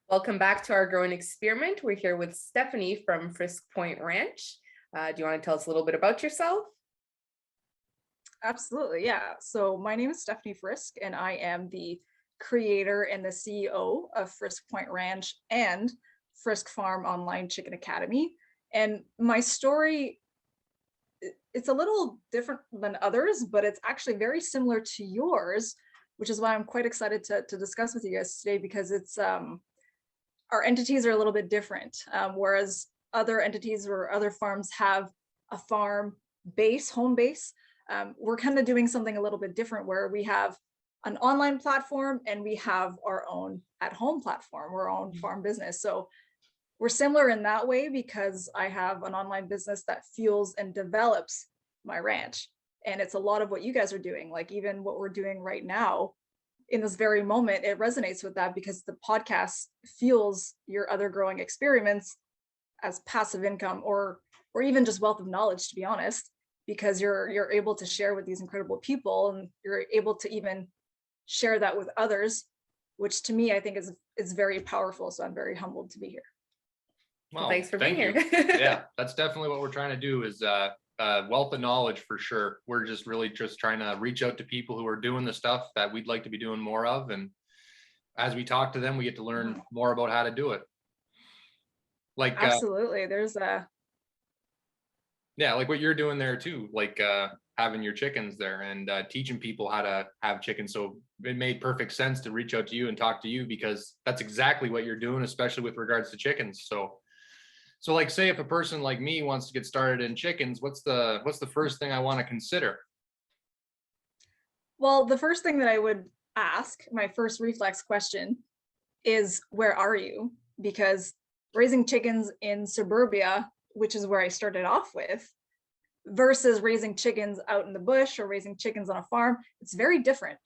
Welcome back to our growing experiment. We're here with Stephanie from Friske Ranch. Do you want to tell us a little bit about yourself? Absolutely, yeah. So my name is Stephanie Friske, and I am the creator and the CEO of Friske Ranch and Friske Farm Online Chicken Academy. And my story, it's a little different than others, but it's actually very similar to yours, which is why I'm quite excited to discuss with you guys today, because it's our entities are a little bit different. Whereas other entities or other farms have a farm base, home base, we're kind of doing something a little bit different where we have an online platform and we have our own at-home platform, our own farm business. So we're similar in that way because I have an online business that fuels and develops my ranch. And it's a lot of what you guys are doing, like even what we're doing right now in this very moment, it resonates with that because the podcast fuels your other growing experiments as passive income or even just wealth of knowledge, to be honest, because you're able to share with these incredible people and you're able to even share that with others, which to me I think is very powerful. So I'm very humbled to be here. Well, thanks for being here. Yeah, that's definitely what we're trying to do is wealth of knowledge for sure. We're just really just trying to reach out to people who are doing the stuff that we'd like to be doing more of. And as we talk to them, we get to learn more about how to do it. Like absolutely. There's a yeah, like what you're doing there too, like having your chickens there and teaching people how to have chickens. So it made perfect sense to reach out to you and talk to you because that's exactly what you're doing, especially with regards to chickens. So like say if a person like me wants to get started in chickens, what's the first thing I want to consider? Well, the first thing that I would ask, my first reflex question is, where are you? Because raising chickens in suburbia, which is where I started off with, versus raising chickens out in the bush or raising chickens on a farm, it's very different.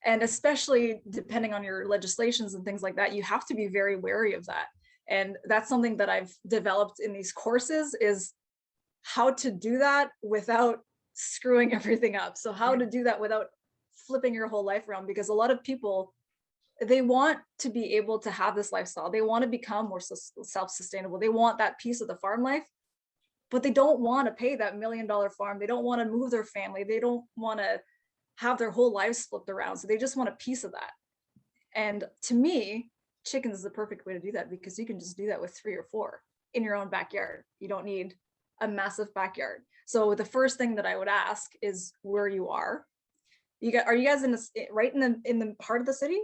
And especially depending on your legislations and things like that, you have to be very wary of that. And that's something that I've developed in these courses is how to do that without screwing everything up. So how to do that without flipping your whole life around, because a lot of people, they want to be able to have this lifestyle. They want to become more self-sustainable. They want that piece of the farm life, but they don't want to pay that $1 million farm. They don't want to move their family. They don't want to have their whole lives flipped around. So they just want a piece of that. And to me, chickens is the perfect way to do that because you can just do that with 3 or 4 in your own backyard. You don't need a massive backyard. So the first thing that I would ask is where you are. Are you guys right in the heart of the city?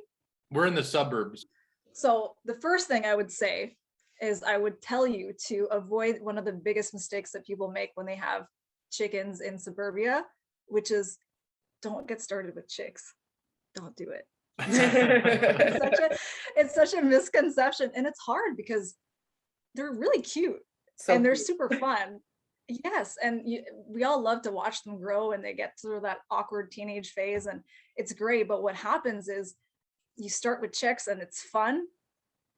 We're in the suburbs. So the first thing I would say is I would tell you to avoid one of the biggest mistakes that people make when they have chickens in suburbia, which is don't get started with chicks. Don't do it. It's such a misconception, and it's hard because they're really cute and they're super fun. Yes, and we all love to watch them grow and they get through that awkward teenage phase and it's great. But what happens is you start with chicks and it's fun,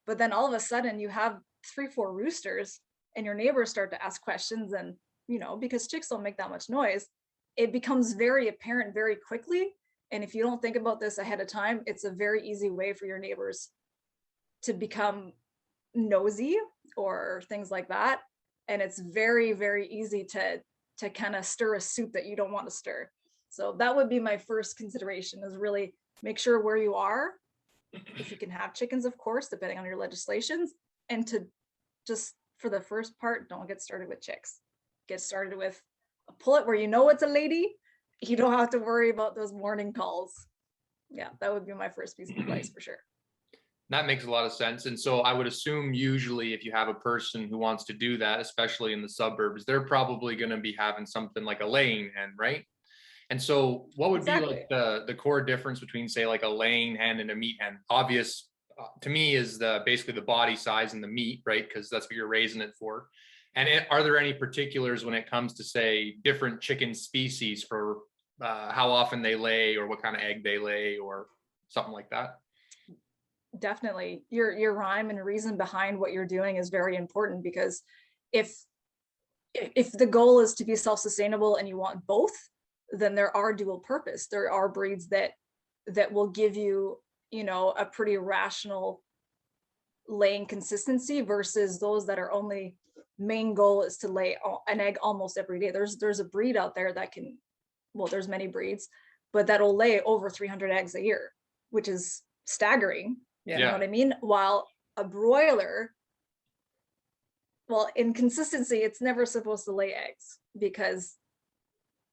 but then all of a sudden you have 3, 4 roosters and your neighbors start to ask questions, and because chicks don't make that much noise, it becomes very apparent very quickly. And if you don't think about this ahead of time, it's a very easy way for your neighbors to become nosy or things like that. And it's very, very easy to kind of stir a soup that you don't want to stir. So that would be my first consideration, is really make sure where you are, if you can have chickens, of course, depending on your legislations, and to just, for the first part, don't get started with chicks. Get started with a pullet where it's a lady. You don't have to worry about those morning calls. Yeah, that would be my first piece of advice for sure. That makes a lot of sense. And so I would assume usually if you have a person who wants to do that, especially in the suburbs, they're probably going to be having something like a laying hen, right? And so what would be like the core difference between, say, like a laying hen and a meat hen? Obvious to me is basically the body size and the meat, right? Because that's what you're raising it for. And are there any particulars when it comes to, say, different chicken species for how often they lay or what kind of egg they lay or something like that? Definitely. Your rhyme and reason behind what you're doing is very important, because if the goal is to be self-sustainable and you want both, then there are dual purpose. There are breeds that will give you, a pretty rational laying consistency versus those that are only main goal is to lay an egg almost every day. There's a breed out there that can, well, there's many breeds, but that'll lay over 300 eggs a year, which is staggering. Yeah. You know what I mean? While a broiler, well, in consistency, it's never supposed to lay eggs because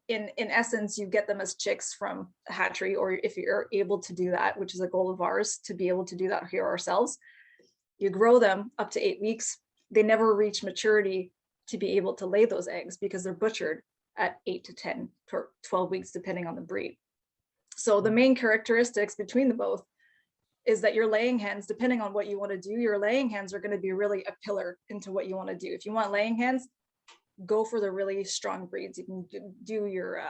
in essence, you get them as chicks from a hatchery, or if you're able to do that, which is a goal of ours to be able to do that here ourselves, you grow them up to 8 weeks. They never reach maturity to be able to lay those eggs because they're butchered at 8 to 10 or 12 weeks, depending on the breed. So the main characteristics between the both is that your laying hens, depending on what you want to do, your laying hens are going to be really a pillar into what you want to do. If you want laying hens, go for the really strong breeds. You can do your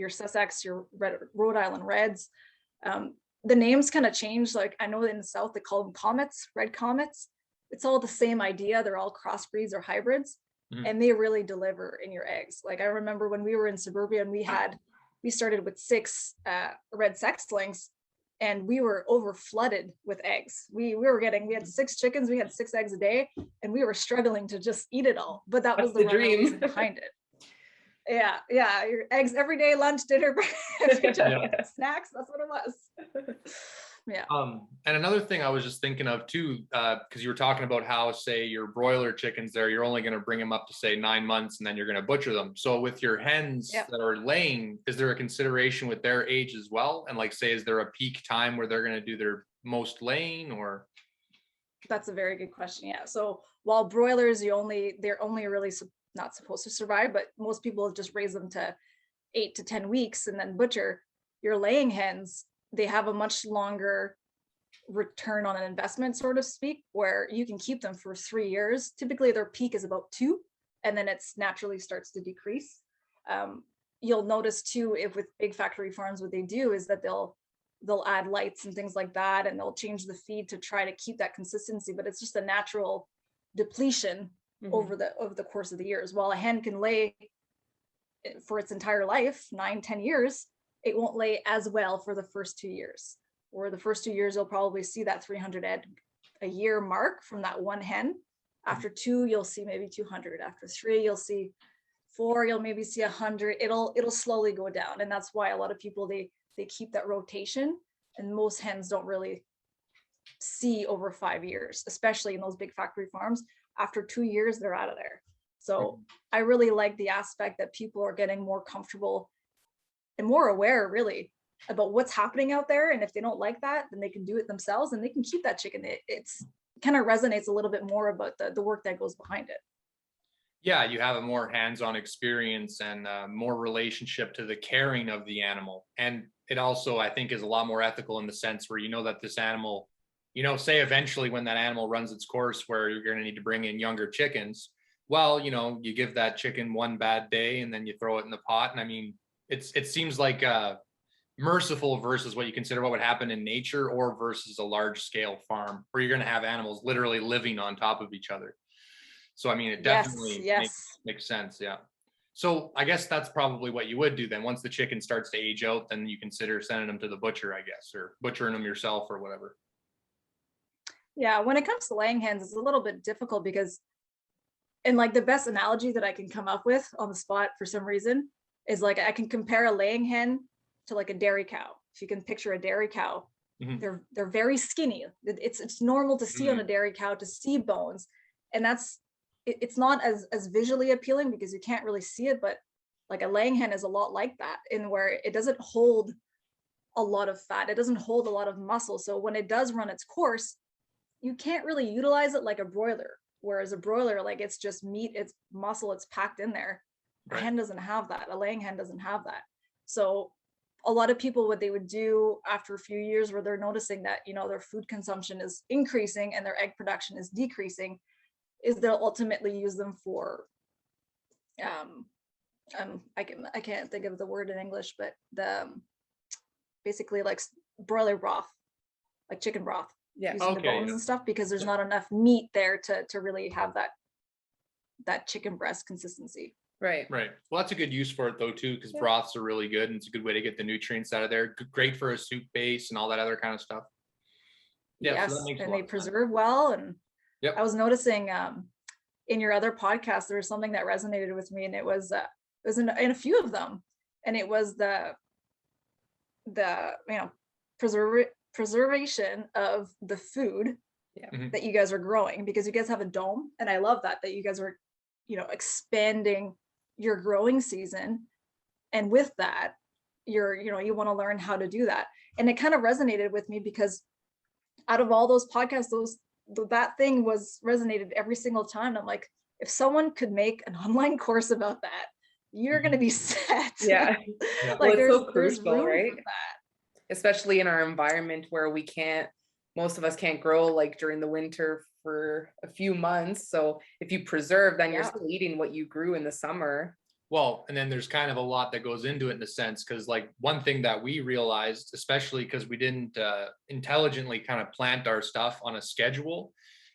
Sussex, your Rhode Island Reds. The names kind of change. Like I know in the South, they call them comets, red comets. It's all the same idea. They're all crossbreeds or hybrids, and they really deliver in your eggs. Like I remember when we were in suburbia and we started with 6 red sexlings, and we were over flooded with eggs. We had 6 chickens, we had 6 eggs a day, and we were struggling to just eat it all. But that was the dream reason behind it. Yeah, your eggs every day, lunch, dinner, snacks. That's what it was. Yeah. And another thing I was just thinking of too, because you were talking about how, say, your broiler chickens there, you're only going to bring them up to say 9 months and then you're going to butcher them. So with your hens that are laying, is there a consideration with their age as well? And like, say, is there a peak time where they're going to do their most laying, or? That's a very good question. Yeah. So while broilers, they're only really not supposed to survive, but most people just raise them to 8 to 10 weeks and then butcher. Your laying hens, they have a much longer return on an investment, so to speak, where you can keep them for 3 years. Typically their peak is about 2, and then it's naturally starts to decrease. You'll notice too, if with big factory farms, what they do is that they'll add lights and things like that, and they'll change the feed to try to keep that consistency, but it's just a natural depletion over the course of the years. While a hen can lay for its entire life, 9-10 years, it won't lay as well for the first 2 years. Or the first 2 years, you'll probably see that 300 egg a year mark from that one hen. After 2, you'll see maybe 200. After 3, you'll see 4, you'll maybe see 100. It'll slowly go down. And that's why a lot of people, they keep that rotation, and most hens don't really see over 5 years, especially in those big factory farms. After 2 years, they're out of there. So I really like the aspect that people are getting more comfortable and more aware really about what's happening out there. And if they don't like that, then they can do it themselves and they can keep that chicken. It kind of resonates a little bit more about the work that goes behind it. Yeah, you have a more hands-on experience and more relationship to the caring of the animal. And it also, I think, is a lot more ethical in the sense where you know that this animal, say eventually when that animal runs its course where you're going to need to bring in younger chickens, well, you give that chicken one bad day and then you throw it in the pot. And I mean, it seems like merciful versus what you consider what would happen in nature, or versus a large scale farm where you're going to have animals literally living on top of each other. So, I mean, it definitely makes sense. Yeah. So I guess that's probably what you would do then. Once the chicken starts to age out, then you consider sending them to the butcher, I guess, or butchering them yourself or whatever. Yeah. When it comes to laying hens, it's a little bit difficult because, and like the best analogy that I can come up with on the spot for some reason is like, I can compare a laying hen to like a dairy cow. If you can picture a dairy cow, they're very skinny. It's normal to see on a dairy cow to see bones. And it's not as visually appealing because you can't really see it, but like a laying hen is a lot like that, in where it doesn't hold a lot of fat. It doesn't hold a lot of muscle. So when it does run its course, you can't really utilize it like a broiler. Whereas a broiler, like it's just meat, it's muscle, it's packed in there. Right. A hen doesn't have that. A laying hen doesn't have that. So a lot of people, what they would do after a few years where they're noticing that, their food consumption is increasing and their egg production is decreasing, is they'll ultimately use them for, I can't think of the word in English, but basically like broiler broth, like chicken broth, using the bones and stuff, because there's not enough meat there to really have that chicken breast consistency. Right. Well, that's a good use for it though too, because broths are really good and it's a good way to get the nutrients out of there. Great for a soup base and all that other kind of stuff. Yeah, so that Yes, makes a and lot they of sense. preserve well. And Yep. I was noticing in your other podcast, there was something that resonated with me, and it was in a few of them, and it was the preservation of the food Mhm. that you guys are growing, because you guys have a dome, and I love that you guys are expanding your growing season, and with that you want to learn how to do that. And it kind of resonated with me because out of all those podcasts, that thing was resonated every single time. I'm like, if someone could make an online course about that, you're going to Mhm. be set. Yeah. Yeah. Well, Like it's so there's crucial, room right? for that. Especially in our environment where most of us can't grow like during the winter for a few months. So if you preserve, then you're Yeah. still eating what you grew in the summer. Well, and then there's kind of a lot that goes into it in a sense, because like one thing that we realized, especially because we didn't intelligently kind of plant our stuff on a schedule,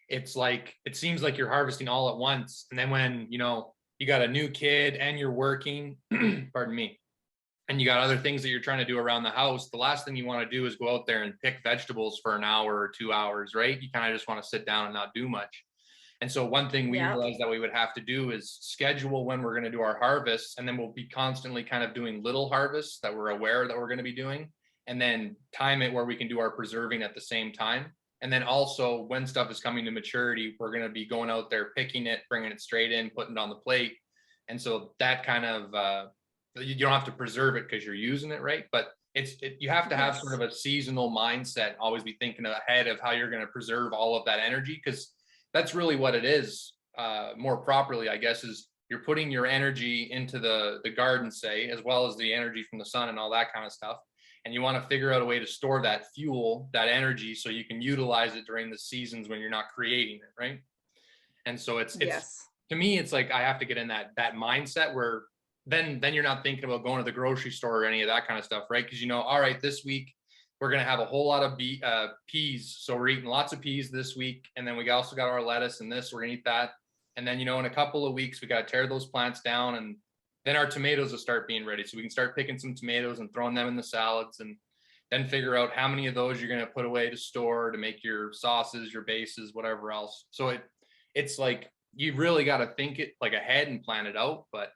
it's like it seems like you're harvesting all at once, and then when you got a new kid and you're working, pardon me, and you got other things that you're trying to do around the house, the last thing you want to do is go out there and pick vegetables for an hour or 2 hours, right? You kind of just want to sit down and not do much. And so one thing we Yeah. realized that we would have to do is schedule when we're going to do our harvests, and then we'll be constantly kind of doing little harvests that we're aware that we're going to be doing, and then time it where we can do our preserving at the same time. And then also when stuff is coming to maturity, we're going to be going out there, picking it, bringing it straight in, putting it on the plate. And so that kind of, you don't have to preserve it because you're using it, right? But you have to have sort of a seasonal mindset, always be thinking ahead of how you're going to preserve all of that energy, because that's really what it is. More properly, I guess, is you're putting your energy into the garden, say, as well as the energy from the sun and all that kind of stuff. And you want to figure out a way to store that fuel, that energy, so you can utilize it during the seasons when you're not creating it, right? And so it's Yes. to me, it's like I have to get in that mindset where then you're not thinking about going to the grocery store or any of that kind of stuff, right? Because all right, this week we're going to have a whole lot of peas. So we're eating lots of peas this week. And then we also got our lettuce and this, we're going to eat that. And then, in a couple of weeks, we got to tear those plants down, and then our tomatoes will start being ready. So we can start picking some tomatoes and throwing them in the salads, and then figure out how many of those you're going to put away to store to make your sauces, your bases, whatever else. So it's like, you really got to think it like ahead and plan it out. But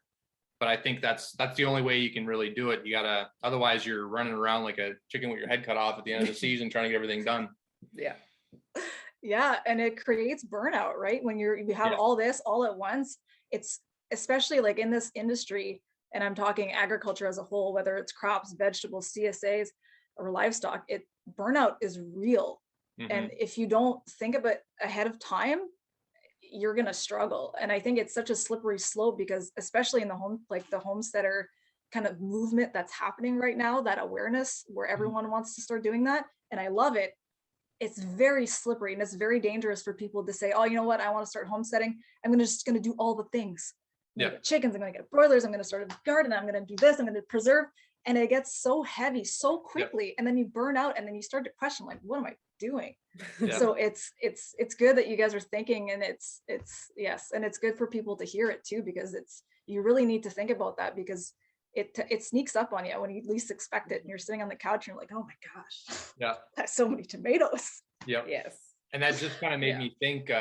I think that's the only way you can really do it. You gotta, otherwise you're running around like a chicken with your head cut off at the end of the season trying to get everything done. Yeah. Yeah, and it creates burnout, right? When you have Yeah. all this all at once. It's especially like in this industry, and I'm talking agriculture as a whole, whether it's crops, vegetables, CSAs, or livestock, burnout is real. Mhm. And if you don't think of it ahead of time, you're going to struggle. And I think it's such a slippery slope, because especially in the homesteader kind of movement that's happening right now, that awareness where everyone wants to start doing that, and I love it. It's very slippery, and it's very dangerous for people to say, oh, you know what, I want to start homesteading, I'm just going to do all the things. I'm going to get chickens, I'm going to get broilers, I'm going to start a garden, I'm going to do this, I'm going to preserve. And it gets so heavy so quickly, and then you burn out, and then you start to question, like, what am I doing? Yeah. So it's good that you guys are thinking, and it's yes, and it's good for people to hear it too, because you really need to think about that, because it sneaks up on you when you least expect it, and you're sitting on the couch and you're like, oh my gosh, Yeah. that's so many tomatoes. Yeah. Yes. And that just kind of made Yeah. me think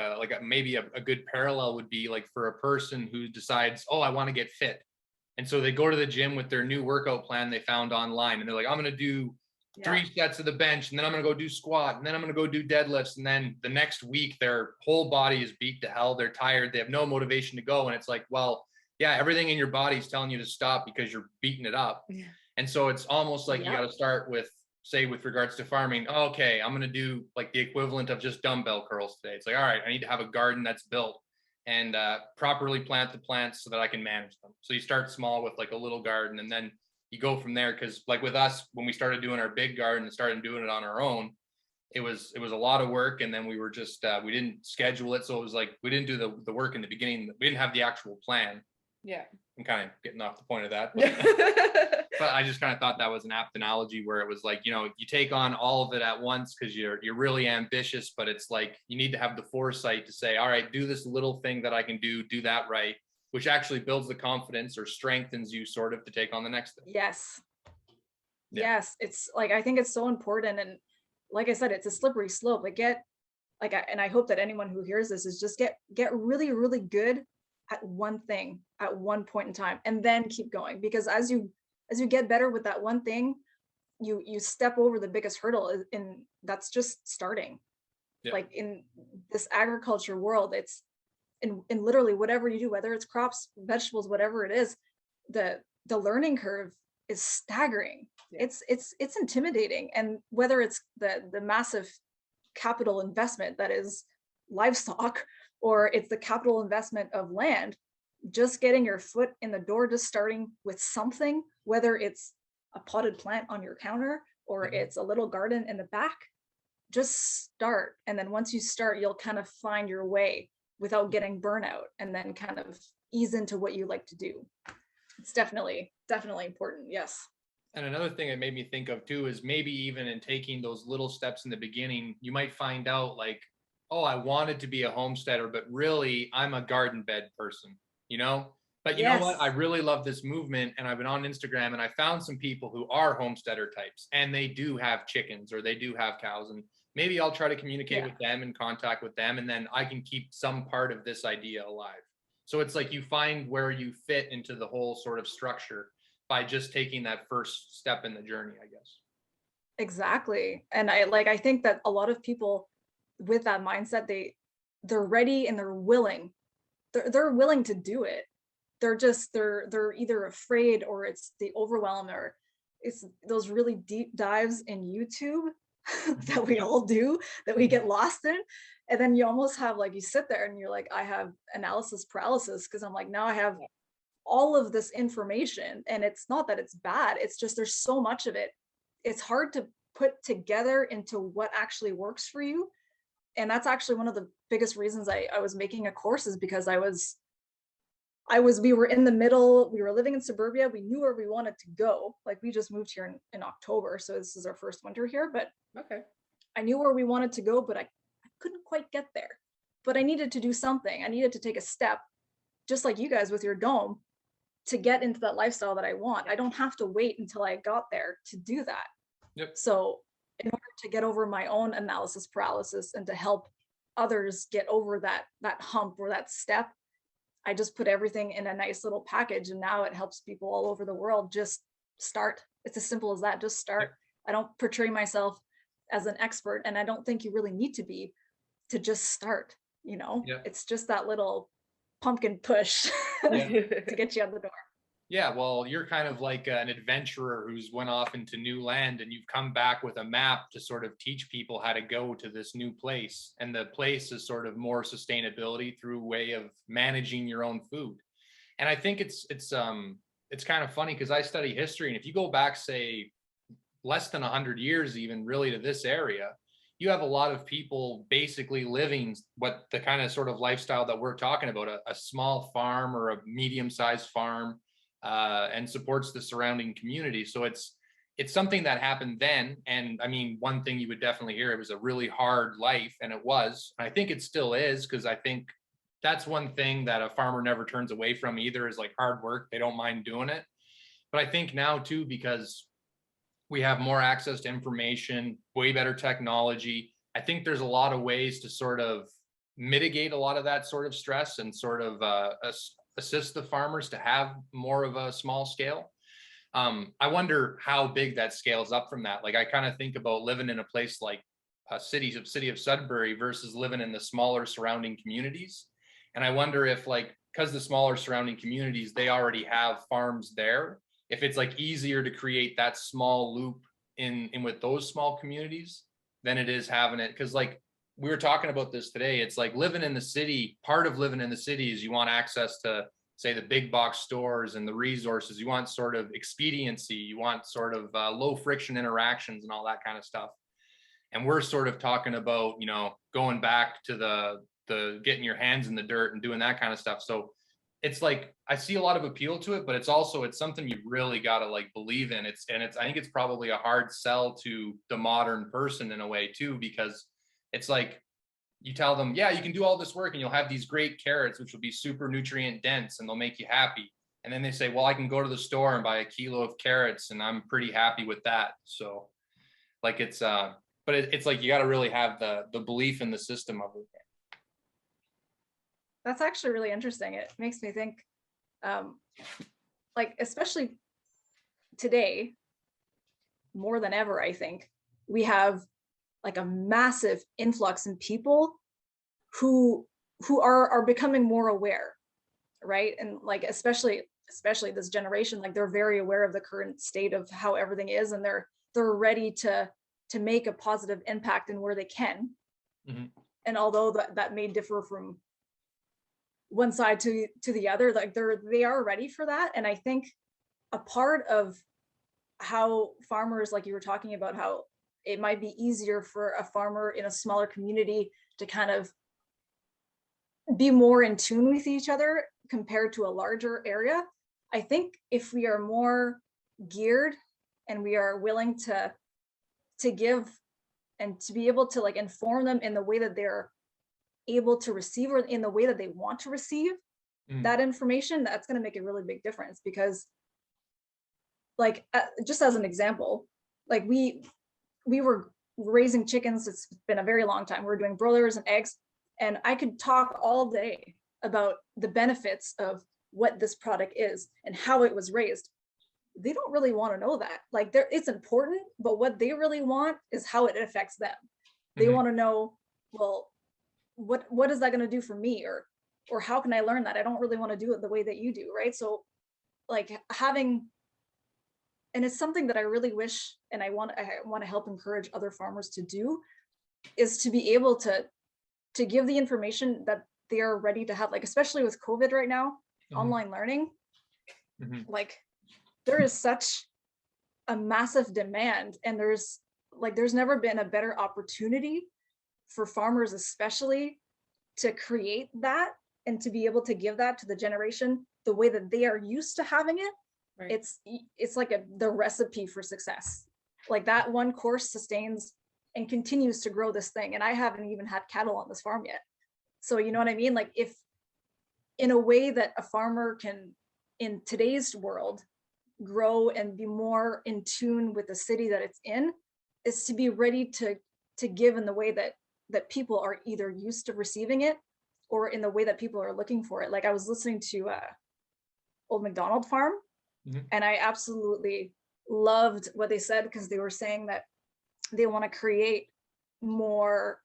maybe a good parallel would be like for a person who decides, oh, I want to get fit. And so they go to the gym with their new workout plan they found online, and they're like, I'm going to do 3 sets of the bench, and then I'm going to go do squat, and then I'm going to go do deadlifts. And then the next week, their whole body is beat to hell. They're tired. They have no motivation to go. And it's like, well, yeah, everything in your body is telling you to stop because you're beating it up. Yeah. And so it's almost like you got to start with, say, with regards to farming. Oh, okay, I'm going to do like the equivalent of just dumbbell curls today. It's like, all right, I need to have a garden that's built and properly plant the plants so that I can manage them. So you start small with like a little garden, and then you go from there. Because like with us, when we started doing our big garden and started doing it on our own, it was a lot of work. And then we were just we didn't schedule it, so it was like we didn't do the work in the beginning. We didn't have the actual plan. Yeah. I'm kind of getting off the point of that, but I just kind of thought that was an apt analogy, where it was like, you take on all of it at once because you're really ambitious, but it's like you need to have the foresight to say, all right, do this little thing that I can do that right, which actually builds the confidence or strengthens you sort of to take on the next thing. Yes. It's like, I think it's so important. And like I said, it's a slippery slope. Like and I hope that anyone who hears this is just get really, really good at one thing at one point in time, and then keep going. Because as you get better with that one thing, you step over the biggest hurdle, and that's just starting. Yeah. Like in this agriculture world, it's in literally whatever you do, whether it's crops, vegetables, whatever it is, the learning curve is staggering. Yeah. It's intimidating. And whether it's the massive capital investment that is livestock, or it's the capital investment of land, just getting your foot in the door, just starting with something, whether it's a potted plant on your counter or it's a little garden in the back, just start. And then once you start, you'll kind of find your way without getting burnout, and then kind of ease into what you like to do. It's definitely important. Yes. And another thing it made me think of too is maybe even in taking those little steps in the beginning, you might find out like, oh, I wanted to be a homesteader, but really I'm a garden bed person, you know? But you know what? I Yes. really love this movement, and I've been on Instagram and I found some people who are homesteader types and they do have chickens or they do have cows, and maybe I'll try to communicate Yeah. with them and contact with them, and then I can keep some part of this idea alive. So it's like you find where you fit into the whole sort of structure by just taking that first step in the journey, I guess. Exactly. And I think that a lot of people with that mindset, they're ready and they're willing. They're willing to do it. They're either afraid, or it's the overwhelm, or it's those really deep dives in YouTube that we all do, that we get lost in. And then you almost have, like, you sit there and you're like, I have analysis paralysis, because I'm like, now I have all of this information, and it's not that it's bad, it's just there's so much of it. It's hard to put together into what actually works for you. And that's actually one of the biggest reasons I was making a course, is because we were in the middle, we were living in suburbia, we knew where we wanted to go. Like, we just moved here in October, so this is our first winter here, but Okay. I knew where we wanted to go, but I couldn't quite get there. But I needed to do something. I needed to take a step, just like you guys with your dome, to get into that lifestyle that I want. I don't have to wait until I got there to do that. Yep. So in order to get over my own analysis paralysis and to help others get over that hump or that step, I just put everything in a nice little package, and now it helps people all over the world just start. It's as simple as that. Just start. Yep. I don't portray myself as an expert, and I don't think you really need to be, to just start. Yep. It's just that little pumpkin push Yeah. to get you out the door. Yeah, well, you're kind of like an adventurer who's went off into new land, and you've come back with a map to sort of teach people how to go to this new place. And the place is sort of more sustainability through way of managing your own food. And I think it's kind of funny because I study history, and if you go back, say, less than 100 years even really to this area, you have a lot of people basically living what the kind of sort of lifestyle that we're talking about, a small farm or a medium-sized farm, and supports the surrounding community. So it's something that happened then. And I mean, one thing you would definitely hear, it was a really hard life, and it was. I think it still is, because I think that's one thing that a farmer never turns away from either, is like hard work. They don't mind doing it. But I think now too, because we have more access to information, way better technology, I think there's a lot of ways to sort of mitigate a lot of that sort of stress and sort of assist the farmers to have more of a small scale. I wonder how big that scales up from that. Like, I kind of think about living in a place like a city of Sudbury versus living in the smaller surrounding communities. And I wonder if, like, because the smaller surrounding communities, they already have farms there, if it's like easier to create that small loop in with those small communities than it is having it. Because, like, we were talking about this today, it's like living in the city, part of living in the city is you want access to, say, the big box stores and the resources. You want sort of expediency, you want sort of low friction interactions and all that kind of stuff. And we're sort of talking about, going back to the getting your hands in the dirt and doing that kind of stuff. So it's like, I see a lot of appeal to it, but it's something you really got to like believe in. I think it's probably a hard sell to the modern person in a way too, because it's like, you tell them, yeah, you can do all this work and you'll have these great carrots, which will be super nutrient dense and they'll make you happy. And then they say, well, I can go to the store and buy a kilo of carrots and I'm pretty happy with that. So like, but it's like you got to really have the belief in the system of it. That's actually really interesting. It makes me think, like, especially today, more than ever, I think we have like a massive influx in people who are becoming more aware, right? And like especially this generation, like they're very aware of the current state of how everything is, and they're ready to make a positive impact in where they can. Mhm. And although that may differ from one side to the other, like they are ready for that. And I think a part of how farmers, like you were talking about, how it might be easier for a farmer in a smaller community to kind of be more in tune with each other compared to a larger area. I think if we are more geared and we are willing to give and to be able to like inform them in the way that they're able to receive, or in the way that they want to receive that information, that's going to make a really big difference. Because like just as an example, like we were raising chickens, it's been a very long time, we're doing broilers and eggs, and I could talk all day about the benefits of what this product is and how it was raised. They don't really want to know that. Like it's important, but what they really want is how it affects them. They want to know, well, what is that going to do for me, or how can I learn that? I don't really want to do it the way that you do, right? So like having, and it's something that I really wish, and I want to help encourage other farmers to do, is to be able to give the information that they are ready to have, like especially with COVID right now, online learning, like there is such a massive demand, and there's never been a better opportunity for farmers especially to create that and to be able to give that to the generation the way that they are used to having it. Right. It's like the recipe for success. Like that one course sustains and continues to grow this thing. And I haven't even had cattle on this farm yet. So you know what I mean? Like if in a way that a farmer can, in today's world, grow and be more in tune with the city that it's in, is to be ready to give in the way that people are either used to receiving it, or in the way that people are looking for it. Like I was listening to Old MacDonald Farm, and I absolutely loved what they said, because they were saying that they want to create more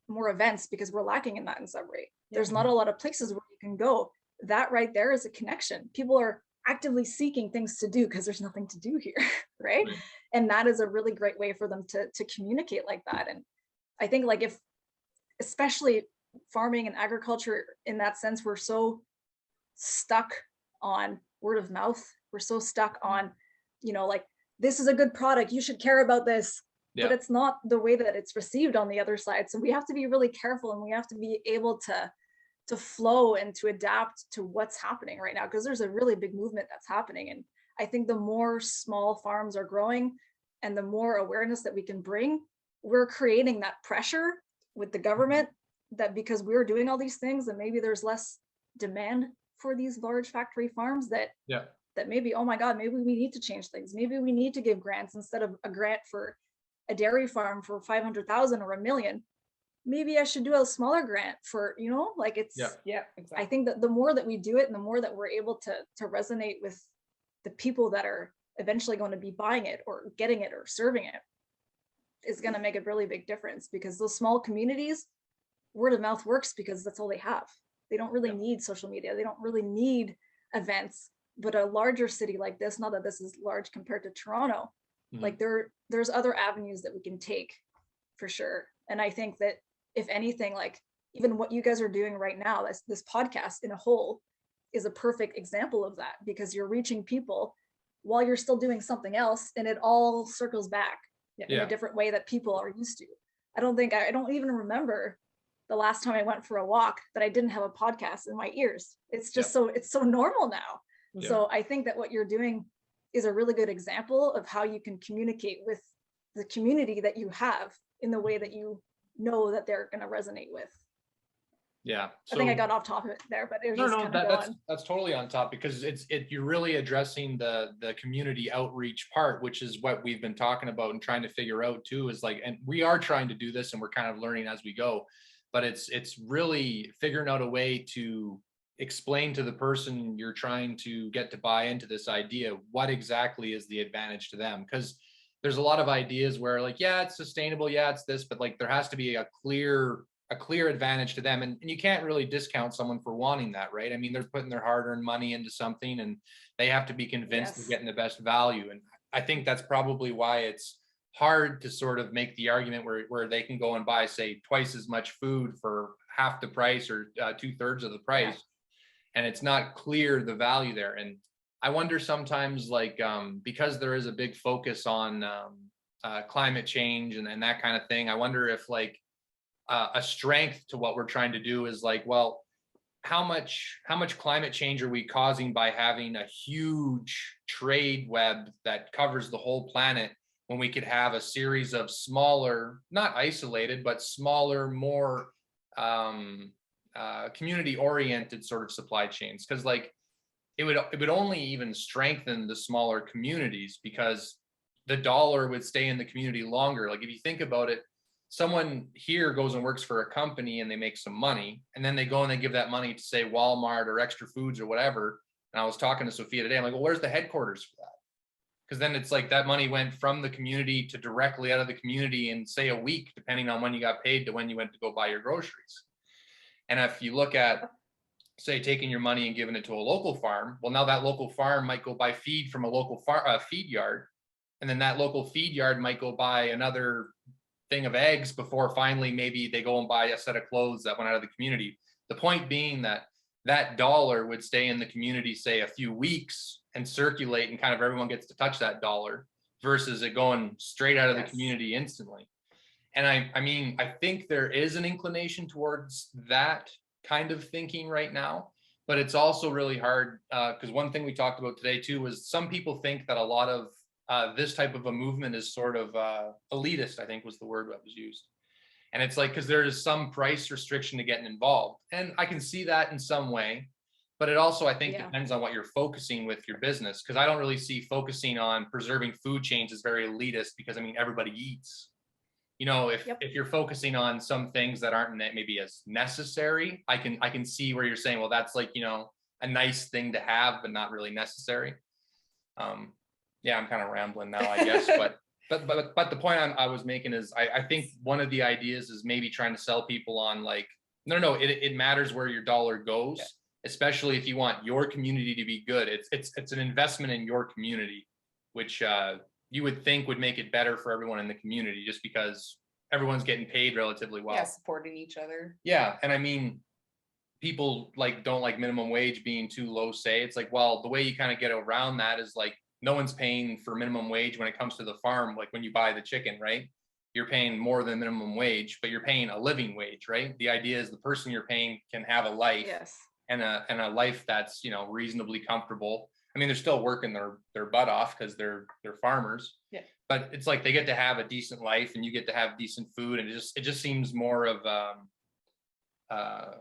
events, because we're lacking in that in Sudbury. There's not a lot of places where you can go. That right there is a connection. People are actively seeking things to do because there's nothing to do here, right? And that is a really great way for them to communicate like that. And I think like if, especially farming and agriculture in that sense, we're so stuck on word of mouth. We're so stuck on, like, this is a good product, you should care about this. But it's not the way that it's received on the other side. So we have to be really careful, and we have to be able to flow and to adapt to what's happening right now, because there's a really big movement that's happening. And I think the more small farms are growing and the more awareness that we can bring, we're creating that pressure with the government, that because we're doing all these things, and maybe there's less demand for these large factory farms, that maybe, oh my God, maybe we need to change things. Maybe we need to give grants instead of a grant for a dairy farm for 500,000 or $1 million. Maybe I should do a smaller grant for, like it's, exactly. I think that the more that we do it, and the more that we're able to resonate with the people that are eventually going to be buying it or getting it or serving it, is going to make a really big difference. Because those small communities, word of mouth works because that's all they have. They don't really need social media. They don't really need events. But a larger city like this, not that this is large compared to Toronto, like there's other avenues that we can take for sure. And I think that if anything, like even what you guys are doing right now, this podcast in a whole is a perfect example of that, because you're reaching people while you're still doing something else, and it all circles back in a different way that people are used to. I don't even remember the last time I went for a walk that I didn't have a podcast in my ears. It's just it's so normal now. So I think that what you're doing is a really good example of how you can communicate with the community that you have in the way that you know that they're going to resonate with. Yeah. I think I So got off topic there, but it was no, just no, kind of going. that's totally on top, because you're really addressing the community outreach part, which is what we've been talking about and trying to figure out too, is like, and we are trying to do this and we're kind of learning as we go, but it's really figuring out a way to explain to the person you're trying to get to buy into this idea what exactly is the advantage to them. Because there's a lot of ideas where like, yeah, it's sustainable, yeah, it's this, but like there has to be a clear advantage to them. And you can't really discount someone for wanting that, right? I mean, they're putting their hard-earned money into something and they have to be convinced they're Yes. getting the best value. And I think that's probably why it's hard to sort of make the argument where they can go and buy, say, twice as much food for half the price or 2/3 of the Yeah. price. And it's not clear the value there. And I wonder sometimes, like, because there is a big focus on climate change and that kind of thing, I wonder if like a strength to what we're trying to do is like, well, how much climate change are we causing by having a huge trade web that covers the whole planet, when we could have a series of smaller, not isolated, but smaller, more community oriented sort of supply chains? Because like it would only even strengthen the smaller communities, because the dollar would stay in the community longer. Like if you think about it, someone here goes and works for a company and they make some money, and then they go and they give that money to, say, Walmart or Extra Foods or whatever. And I was talking to Sophia today, I'm like, well, where's the headquarters for that? Because then it's like that money went from the community to directly out of the community in, say, a week, depending on when you got paid to when you went to go buy your groceries. And if you look at, say, taking your money and giving it to a local farm, well, now that local farm might go buy feed from a local feed yard, and then that local feed yard might go buy another thing of eggs before finally maybe they go and buy a set of clothes that went out of the community. The point being that that dollar would stay in the community, say, a few weeks and circulate, and kind of everyone gets to touch that dollar, versus it going straight out of the community instantly. And I mean, I think there is an inclination towards that kind of thinking right now, but it's also really hard, because one thing we talked about today too was some people think that a lot of this type of a movement is sort of elitist, I think was the word that was used. And it's like, because there is some price restriction to getting involved. And I can see that in some way, but it also, I think, depends on what you're focusing with your business. Because I don't really see focusing on preserving food chains as very elitist, because I mean, everybody eats. You know, if you're focusing on some things that aren't maybe as necessary, I can see where you're saying, well, that's like, you know, a nice thing to have, but not really necessary. Yeah, I'm kind of rambling now, I guess, but the point I was making is I think one of the ideas is maybe trying to sell people on like, no, it matters where your dollar goes, especially if you want your community to be good. It's an investment in your community, which you would think would make it better for everyone in the community, just because everyone's getting paid relatively well. Yeah, supporting each other. Yeah, and I mean, people like don't like minimum wage being too low, say. It's like, well, the way you kind of get around that is like, no one's paying for minimum wage when it comes to the farm. Like when you buy the chicken, right? You're paying more than minimum wage, but you're paying a living wage, right? The idea is the person you're paying can have a life, and a life that's, you know, reasonably comfortable. I mean, they're still working their butt off because they're farmers. Yeah. But it's like they get to have a decent life, and you get to have decent food, and it just seems more of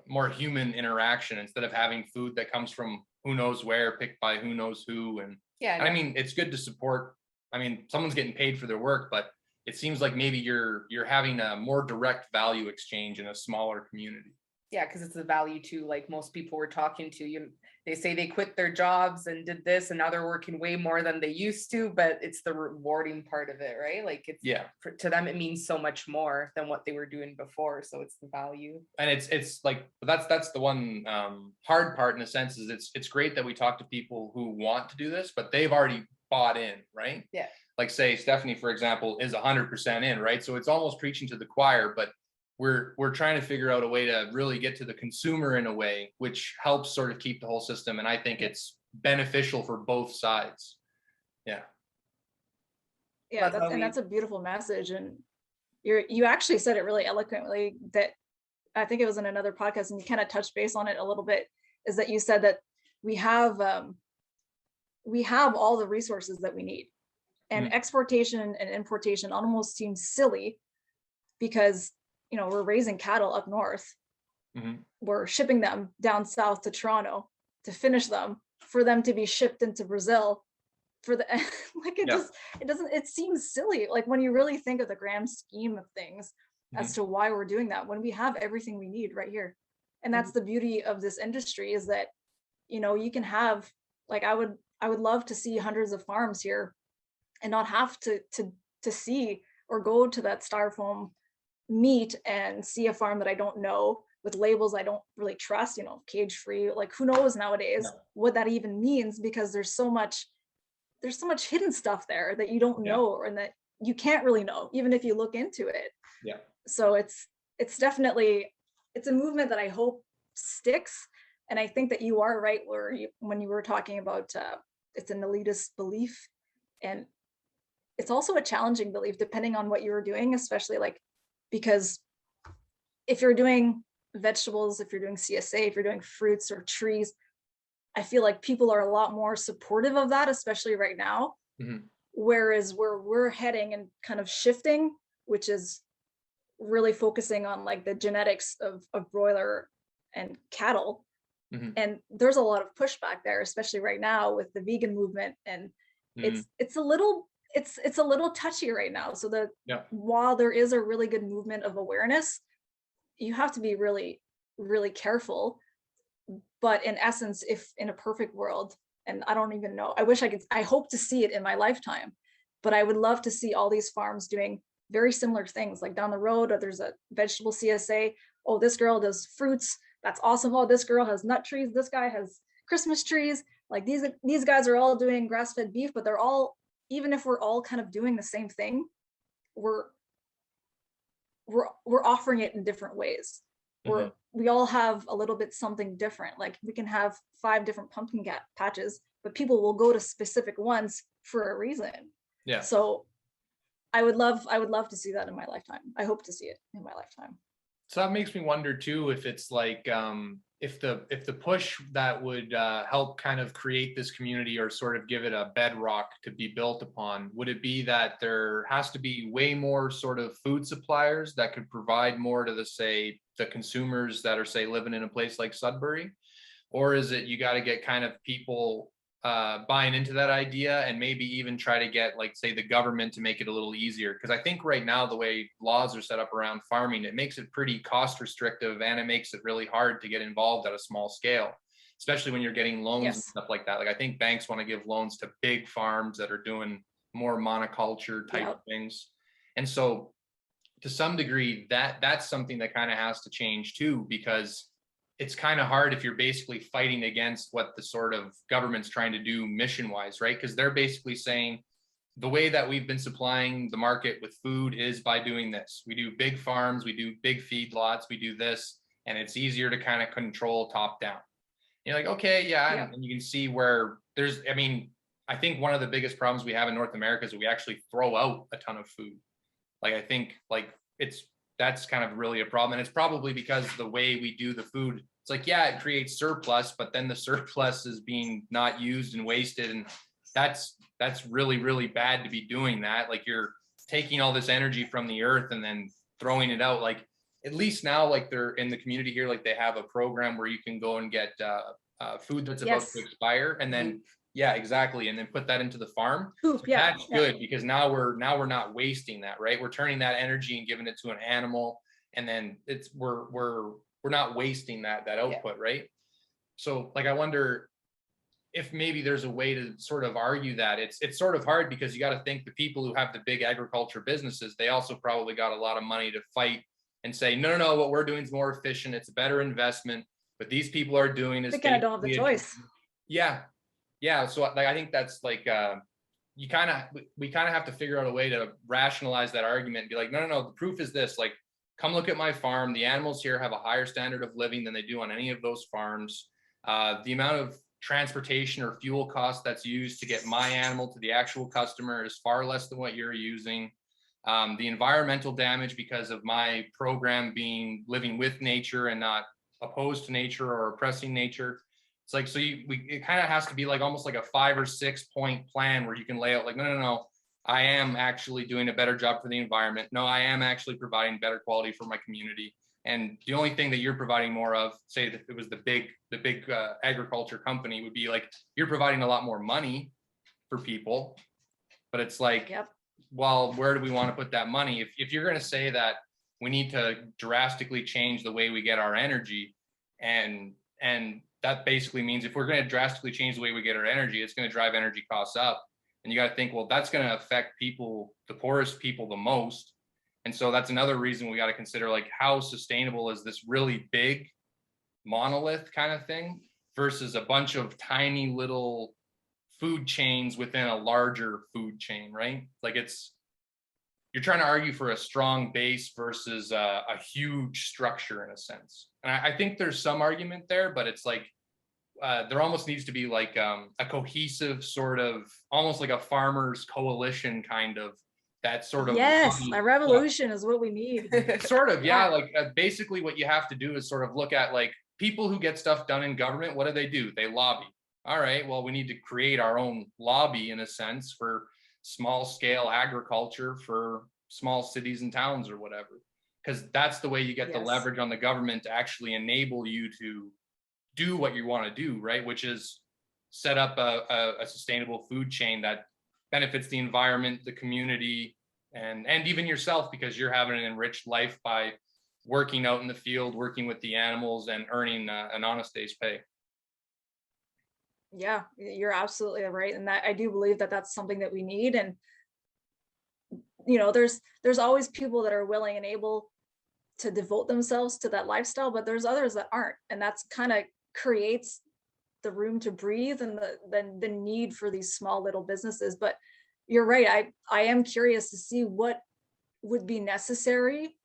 more human interaction, instead of having food that comes from who knows where, picked by who knows who. And I mean, it's good to support. I mean, someone's getting paid for their work, but it seems like maybe you're having a more direct value exchange in a smaller community. Yeah, because it's the value too. Like most people we're talking to, they say they quit their jobs and did this, and now they're working way more than they used to, but it's the rewarding part of it, right? Like it's, to them it means so much more than what they were doing before. So it's the value. And it's like, that's the one hard part, in a sense, is it's great that we talk to people who want to do this, but they've already bought in, right? Yeah. Like, say, Stephanie, for example, is 100% in, right? So it's almost preaching to the choir, but we're trying to figure out a way to really get to the consumer in a way which helps sort of keep the whole system. And I think it's beneficial for both sides. Yeah. Yeah, that's a beautiful message. And you actually said it really eloquently, that I think it was in another podcast, and you kind of touched base on it a little bit, is that you said that we have all the resources that we need, and exportation and importation almost seems silly, because, you know, we're raising cattle up north, we're shipping them down south to Toronto to finish them, for them to be shipped into Brazil for the like it seems silly, like when you really think of the grand scheme of things as to why we're doing that when we have everything we need right here. And that's the beauty of this industry, is that, you know, you can have, like, I would love to see hundreds of farms here and not have to see or go to that styrofoam meat and see a farm that I don't know with labels I don't really trust, you know, cage free, like who knows nowadays what that even means, because there's so much hidden stuff there that you don't know, and that you can't really know even if you look into it. So it's definitely, it's a movement that I hope sticks. And I think that you are right when you were talking about it's an elitist belief, and it's also a challenging belief depending on what you're doing, especially like, because if you're doing vegetables, if you're doing CSA, if you're doing fruits or trees, I feel like people are a lot more supportive of that, especially right now. Whereas where we're heading and kind of shifting, which is really focusing on like the genetics of broiler and cattle. And there's a lot of pushback there, especially right now with the vegan movement. And it's a little touchy right now. So that while there is a really good movement of awareness, you have to be really, really careful. But in essence, if in a perfect world, and I don't even know, I hope to see it in my lifetime, but I would love to see all these farms doing very similar things, like down the road, or there's a vegetable CSA. Oh, this girl does fruits. That's awesome. Oh, this girl has nut trees. This guy has Christmas trees. Like these guys are all doing grass-fed beef, but they're all, even if we're all kind of doing the same thing, we're offering it in different ways. We all have a little bit something different. Like we can have 5 different pumpkin patches, but people will go to specific ones for a reason. So I would love to see that in my lifetime. I hope to see it in my lifetime. So that makes me wonder too, if it's like, if the push that would help kind of create this community, or sort of give it a bedrock to be built upon, would it be that there has to be way more sort of food suppliers that could provide more to the consumers that are, say, living in a place like Sudbury? Or is it you got to get kind of people buying into that idea, and maybe even try to get, like, say, the government to make it a little easier? Because I think right now the way laws are set up around farming, it makes it pretty cost restrictive, and it makes it really hard to get involved at a small scale, especially when you're getting loans and stuff like that. Like I think banks want to give loans to big farms that are doing more monoculture type of things. And so to some degree that's something that kind of has to change too, because it's kind of hard if you're basically fighting against what the sort of government's trying to do mission wise, right? Because they're basically saying the way that we've been supplying the market with food is by doing this. We do big farms, we do big feedlots, we do this, and it's easier to kind of control top down. You're like, okay, and you can see where there's, I mean, I think one of the biggest problems we have in North America is that we actually throw out a ton of food. Like I think like that's kind of really a problem. And it's probably because the way we do the food, it's like, it creates surplus, but then the surplus is being not used and wasted. And that's really, really bad to be doing that. Like you're taking all this energy from the earth and then throwing it out. Like at least now, like they're in the community here, like they have a program where you can go and get food that's about to expire, and then exactly, and then put that into the farm. That's good, because now we're not wasting that, right? We're turning that energy and giving it to an animal, and then we're not wasting that output, right? So like I wonder if maybe there's a way to sort of argue that. It's sort of hard, because you got to think the people who have the big agriculture businesses, they also probably got a lot of money to fight and say, no, what we're doing is more efficient, it's a better investment. But these people are doing is they kind of don't have the choice. So like I think that's like we kind of have to figure out a way to rationalize that argument and be like, no, the proof is this. Like, come look at my farm. The animals here have a higher standard of living than they do on any of those farms. The amount of transportation or fuel cost that's used to get my animal to the actual customer is far less than what you're using. The environmental damage because of my program being living with nature and not opposed to nature or oppressing nature. It's like, so it kind of has to be like almost like a 5 or 6 point plan where you can lay out like, no, I am actually doing a better job for the environment. No, I am actually providing better quality for my community. And the only thing that you're providing more of, say that it was the big agriculture company, would be like, you're providing a lot more money for people, but it's like, Yep. well, where do we want to put that money? If you're going to say that we need to drastically change the way we get our energy, and that basically means if we're going to drastically change the way we get our energy, it's going to drive energy costs up. And you got to think, well, that's going to affect people, the poorest people, the most. And so that's another reason we got to consider, like, how sustainable is this really big monolith kind of thing versus a bunch of tiny little food chains within a larger food chain, right? Like, you're trying to argue for a strong base versus a huge structure in a sense. And I think there's some argument there, but it's like, there almost needs to be like a cohesive sort of, almost like a farmers coalition kind of, that sort of. Yes, a revolution is what we need. Sort of, yeah. Like basically what you have to do is sort of look at, like, people who get stuff done in government, what do? They lobby. All right, well, we need to create our own lobby in a sense for small scale agriculture for small cities and towns or whatever, because that's the way you get the leverage on the government to actually enable you to do what you want to do, right? Which is set up a sustainable food chain that benefits the environment, the community, and even yourself, because you're having an enriched life by working out in the field, working with the animals, and earning an honest day's pay. Yeah, you're absolutely right. And that, I do believe that that's something that we need. And, you know, there's always people that are willing and able to devote themselves to that lifestyle, but there's others that aren't. And that's kind of creates the room to breathe and the need for these small little businesses. But you're right. I am curious to see what would be necessary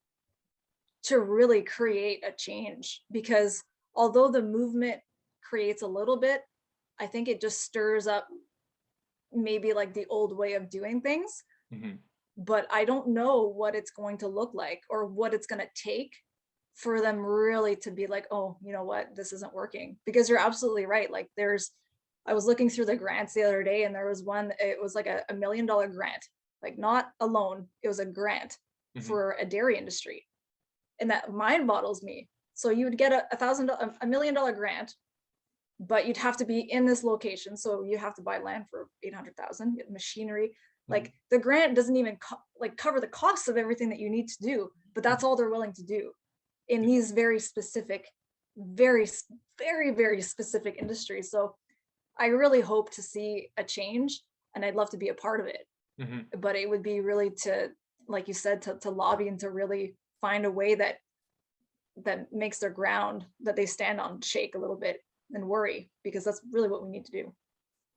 to really create a change, because although the movement creates a little bit, I think it just stirs up maybe like the old way of doing things. Mm-hmm. But I don't know what it's going to look like or what it's going to take for them really to be like, oh, you know what, this isn't working. Because you're absolutely right. Like I was looking through the grants the other day, and there was one, it was like a $1 million grant, like not a loan, it was a grant for a dairy industry. And that mind boggles me. So you would get a $1 million grant, but you'd have to be in this location. So you have to buy land for 800,000, get machinery. Like the grant doesn't even cover the costs of everything that you need to do, but that's all they're willing to do in these very specific, very, very, very specific industries. So I really hope to see a change, and I'd love to be a part of it. But it would be really to, like you said, to lobby and to really find a way that makes their ground that they stand on shake a little bit and worry, because that's really what we need to do.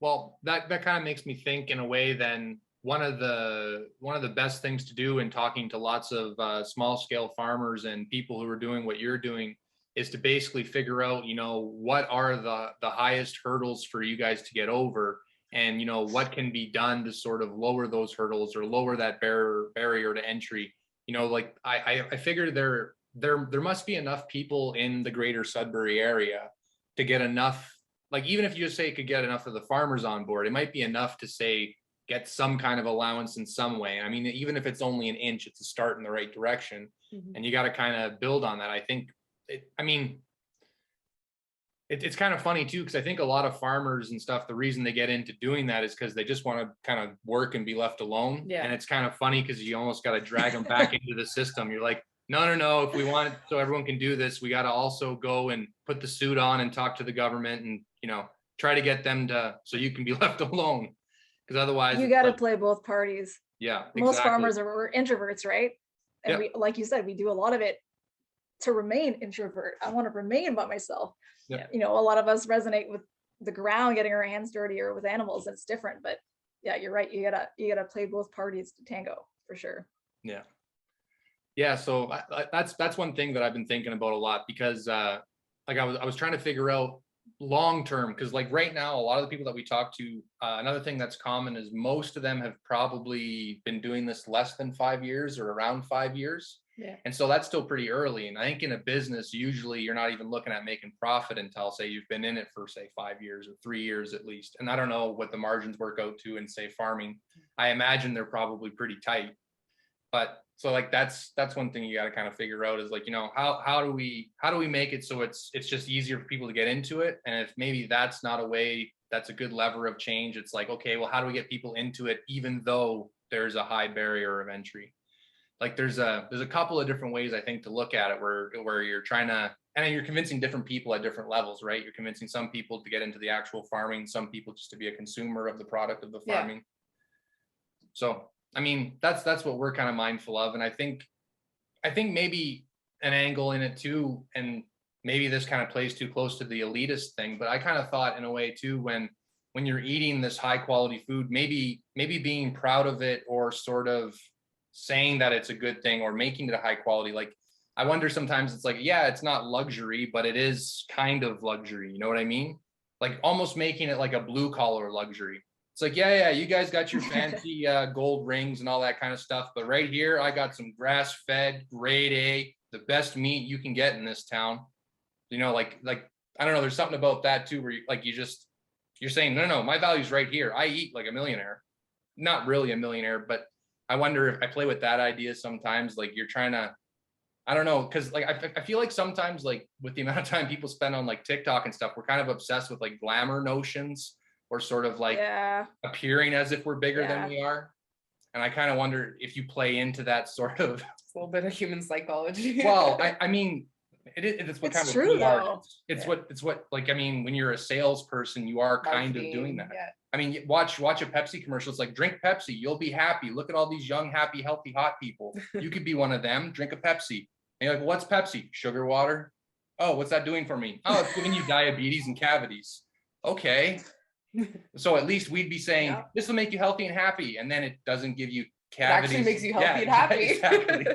Well, that kind of makes me think in a way, then one of the best things to do in talking to lots of small scale farmers and people who are doing what you're doing is to basically figure out, you know, what are the highest hurdles for you guys to get over, and, you know, what can be done to sort of lower those hurdles or lower that barrier to entry. You know, like I figured there must be enough people in the greater Sudbury area to get enough, like, even if you just say it could get enough of the farmers on board, it might be enough to say get some kind of allowance in some way. I mean, even if it's only an inch, it's a start in the right direction. And you got to kind of build on that. I think it's kind of funny too, because I think a lot of farmers and stuff, the reason they get into doing that is because they just want to kind of work and be left alone. And it's kind of funny because you almost got to drag them back into the system. You're like, no, if we want so everyone can do this, we got to also go and put the suit on and talk to the government and, you know, try to get them to, so you can be left alone, because otherwise you got to play both parties. Most farmers are introverts, right? And we, like you said, we do a lot of it to remain introvert. I want to remain by myself. You know, a lot of us resonate with the ground, getting our hands dirty, or with animals. It's different, but yeah, you're right. You gotta play both parties to tango, for sure. Yeah. So that's one thing that I've been thinking about a lot, because like I was trying to figure out long term, because like right now, a lot of the people that we talk to, another thing that's common is most of them have probably been doing this less than 5 years or around 5 years. And so that's still pretty early. And I think in a business, usually you're not even looking at making profit until, say, you've been in it for, say, 5 years or 3 years at least. And I don't know what the margins work out to in, say, farming. I imagine they're probably pretty tight. But So like that's one thing you got to kind of figure out is like, you know, how do we make it so it's just easier for people to get into it? And if maybe that's not a way, that's a good lever of change. It's like, okay, well, how do we get people into it even though there's a high barrier of entry? Like there's a couple of different ways I think to look at it where you're trying to, and you're convincing different people at different levels, right? You're convincing some people to get into the actual farming, some people just to be a consumer of the product of the farming. Yeah. So I mean, that's what we're kind of mindful of. And I think maybe an angle in it too, and maybe this kind of plays too close to the elitist thing, but I kind of thought in a way too, when you're eating this high quality food, maybe being proud of it or sort of saying that it's a good thing or making it a high quality. Like, I wonder sometimes it's like, yeah, it's not luxury, but it is kind of luxury. You know what I mean? Like almost making it like a blue collar luxury. It's like, yeah, you guys got your fancy gold rings and all that kind of stuff. But right here, I got some grass fed, grade A, the best meat you can get in this town. You know, like, I don't know, there's something about that too, where you're saying, no, my value's right here. I eat like a millionaire. Not really a millionaire, but I wonder if I play with that idea sometimes, like you're trying to, I don't know, because like I feel like sometimes like with the amount of time people spend on like TikTok and stuff, we're kind of obsessed with like glamour notions or sort of like appearing as if we're bigger than we are. And I kind of wonder if you play into that sort of a little bit of human psychology. Well, I mean, it's what it's kind of true though. It's what like, I mean, when you're a salesperson, you are kind of doing that. Yeah. I mean, watch a Pepsi commercial. It's like, drink Pepsi, you'll be happy. Look at all these young, happy, healthy, hot people. You could be one of them. Drink a Pepsi. And you're like, what's Pepsi? Sugar water. Oh, what's that doing for me? Oh, it's giving you diabetes and cavities. Okay. So at least we'd be saying, this will make you healthy and happy. And then it doesn't give you cavities. It actually makes you healthy and happy. Exactly.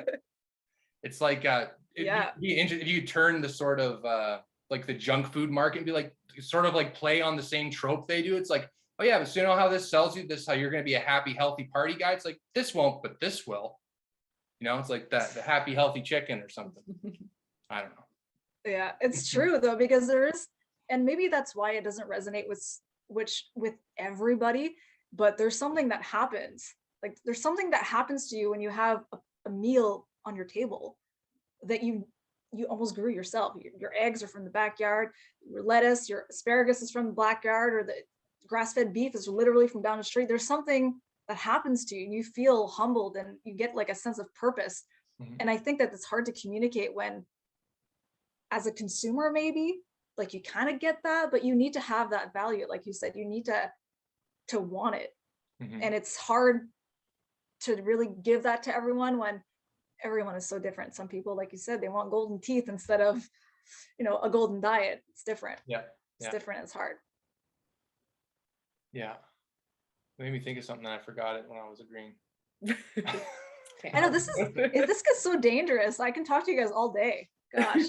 It's like, if you turn the sort of like the junk food market and be like, sort of like play on the same trope they do. It's like, oh yeah, but so you know how this sells you, this is how you're going to be a happy, healthy party guy. It's like, this won't, but this will. You know, it's like the happy, healthy chicken or something. I don't know. Yeah, it's true though, because there is, and maybe that's why it doesn't resonate with everybody, but there's something that happens. Like there's something that happens to you when you have a meal on your table that you almost grew yourself. Your eggs are from the backyard, your lettuce, your asparagus is from the backyard, or the grass-fed beef is literally from down the street. There's something that happens to you and you feel humbled and you get like a sense of purpose. Mm-hmm. And I think that it's hard to communicate when, as a consumer, maybe like you kind of get that, but you need to have that value. Like you said, you need to want it. Mm-hmm. And it's hard to really give that to everyone when everyone is so different. Some people, like you said, they want golden teeth instead of, a golden diet. It's different. Yeah. It's different. It's hard. Yeah. It made me think of something that I forgot it when I was agreeing. I know this gets so dangerous. I can talk to you guys all day. Gosh.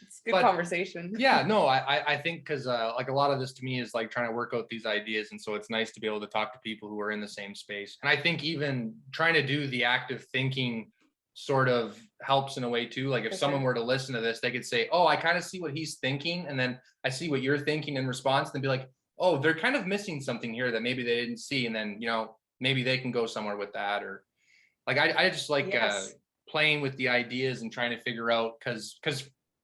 It's good conversation. Yeah, no, I think because like a lot of this to me is like trying to work out these ideas. And so it's nice to be able to talk to people who are in the same space. And I think even trying to do the active thinking sort of helps in a way too. Like if someone were to listen to this, they could say, oh, I kind of see what he's thinking. And then I see what you're thinking in response, and be like, oh, they're kind of missing something here that maybe they didn't see. And then, maybe they can go somewhere with that. Or like, I just like playing with the ideas and trying to figure out, because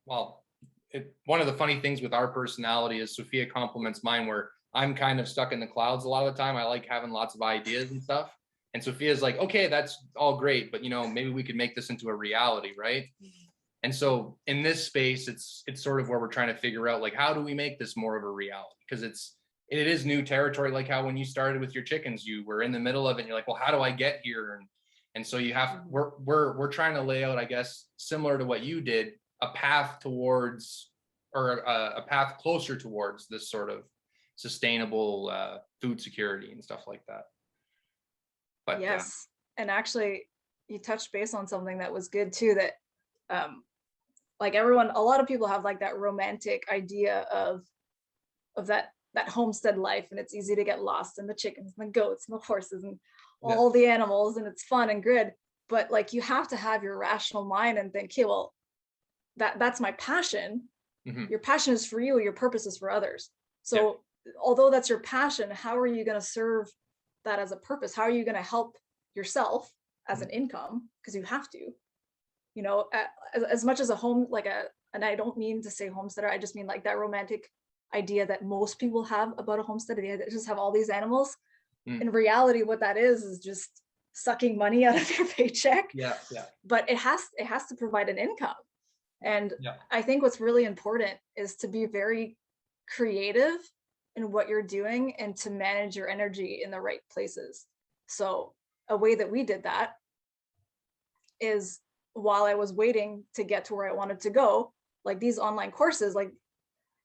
one of the funny things with our personality is Sophia compliments mine, where I'm kind of stuck in the clouds a lot of the time. I like having lots of ideas and stuff. And Sophia's like, okay, that's all great, but maybe we could make this into a reality, right? And so in this space, it's sort of where we're trying to figure out, like, how do we make this more of a reality? Because it is new territory. Like how when you started with your chickens, you were in the middle of it and you're like, well, how do I get here? And so we're trying to lay out, I guess, similar to what you did, a path towards, or a path closer towards this sort of sustainable food security and stuff like that. But yes. And actually you touched base on something that was good too, that like a lot of people have like that romantic idea of that homestead life, and it's easy to get lost in the chickens and the goats and the horses and all the animals, and it's fun and good. But like you have to have your rational mind and think, okay, well, that's my passion. Mm-hmm. Your passion is for you, your purpose is for others. So although that's your passion, how are you going to serve that as a purpose? How are you going to help yourself as an income, because you have to, you know, as much as a home, like and I don't mean to say homesteader, I just mean like that romantic idea that most people have about a homestead. They just have all these animals. In reality, what that is just sucking money out of your paycheck. Yeah, yeah. But it has to provide an income. And I think what's really important is to be very creative in what you're doing and to manage your energy in the right places. So a way that we did that is, while I was waiting to get to where I wanted to go, like these online courses, like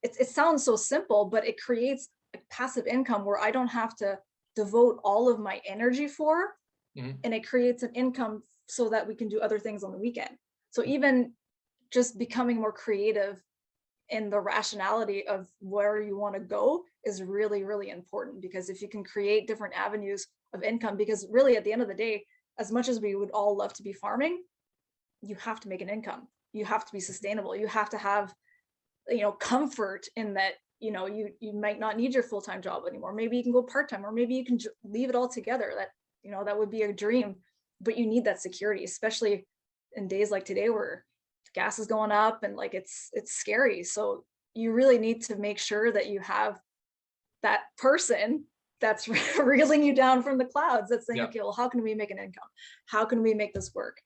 it sounds so simple, but it creates a passive income where I don't have to devote all of my energy for, and it creates an income so that we can do other things on the weekend. So even just becoming more creative in the rationality of where you want to go is really, really important, because if you can create different avenues of income, because really at the end of the day, as much as we would all love to be farming, you have to make an income. You have to be sustainable. You have to have, you know, comfort in that, you know, you might not need your full-time job anymore. Maybe you can go part-time, or maybe you can leave it all together. That, you know, that would be a dream, but you need that security, especially in days like today where gas is going up and like it's scary. So you really need to make sure that you have that person that's reeling you down from the clouds, that's saying, okay, well, how can we make an income? How can we make this work?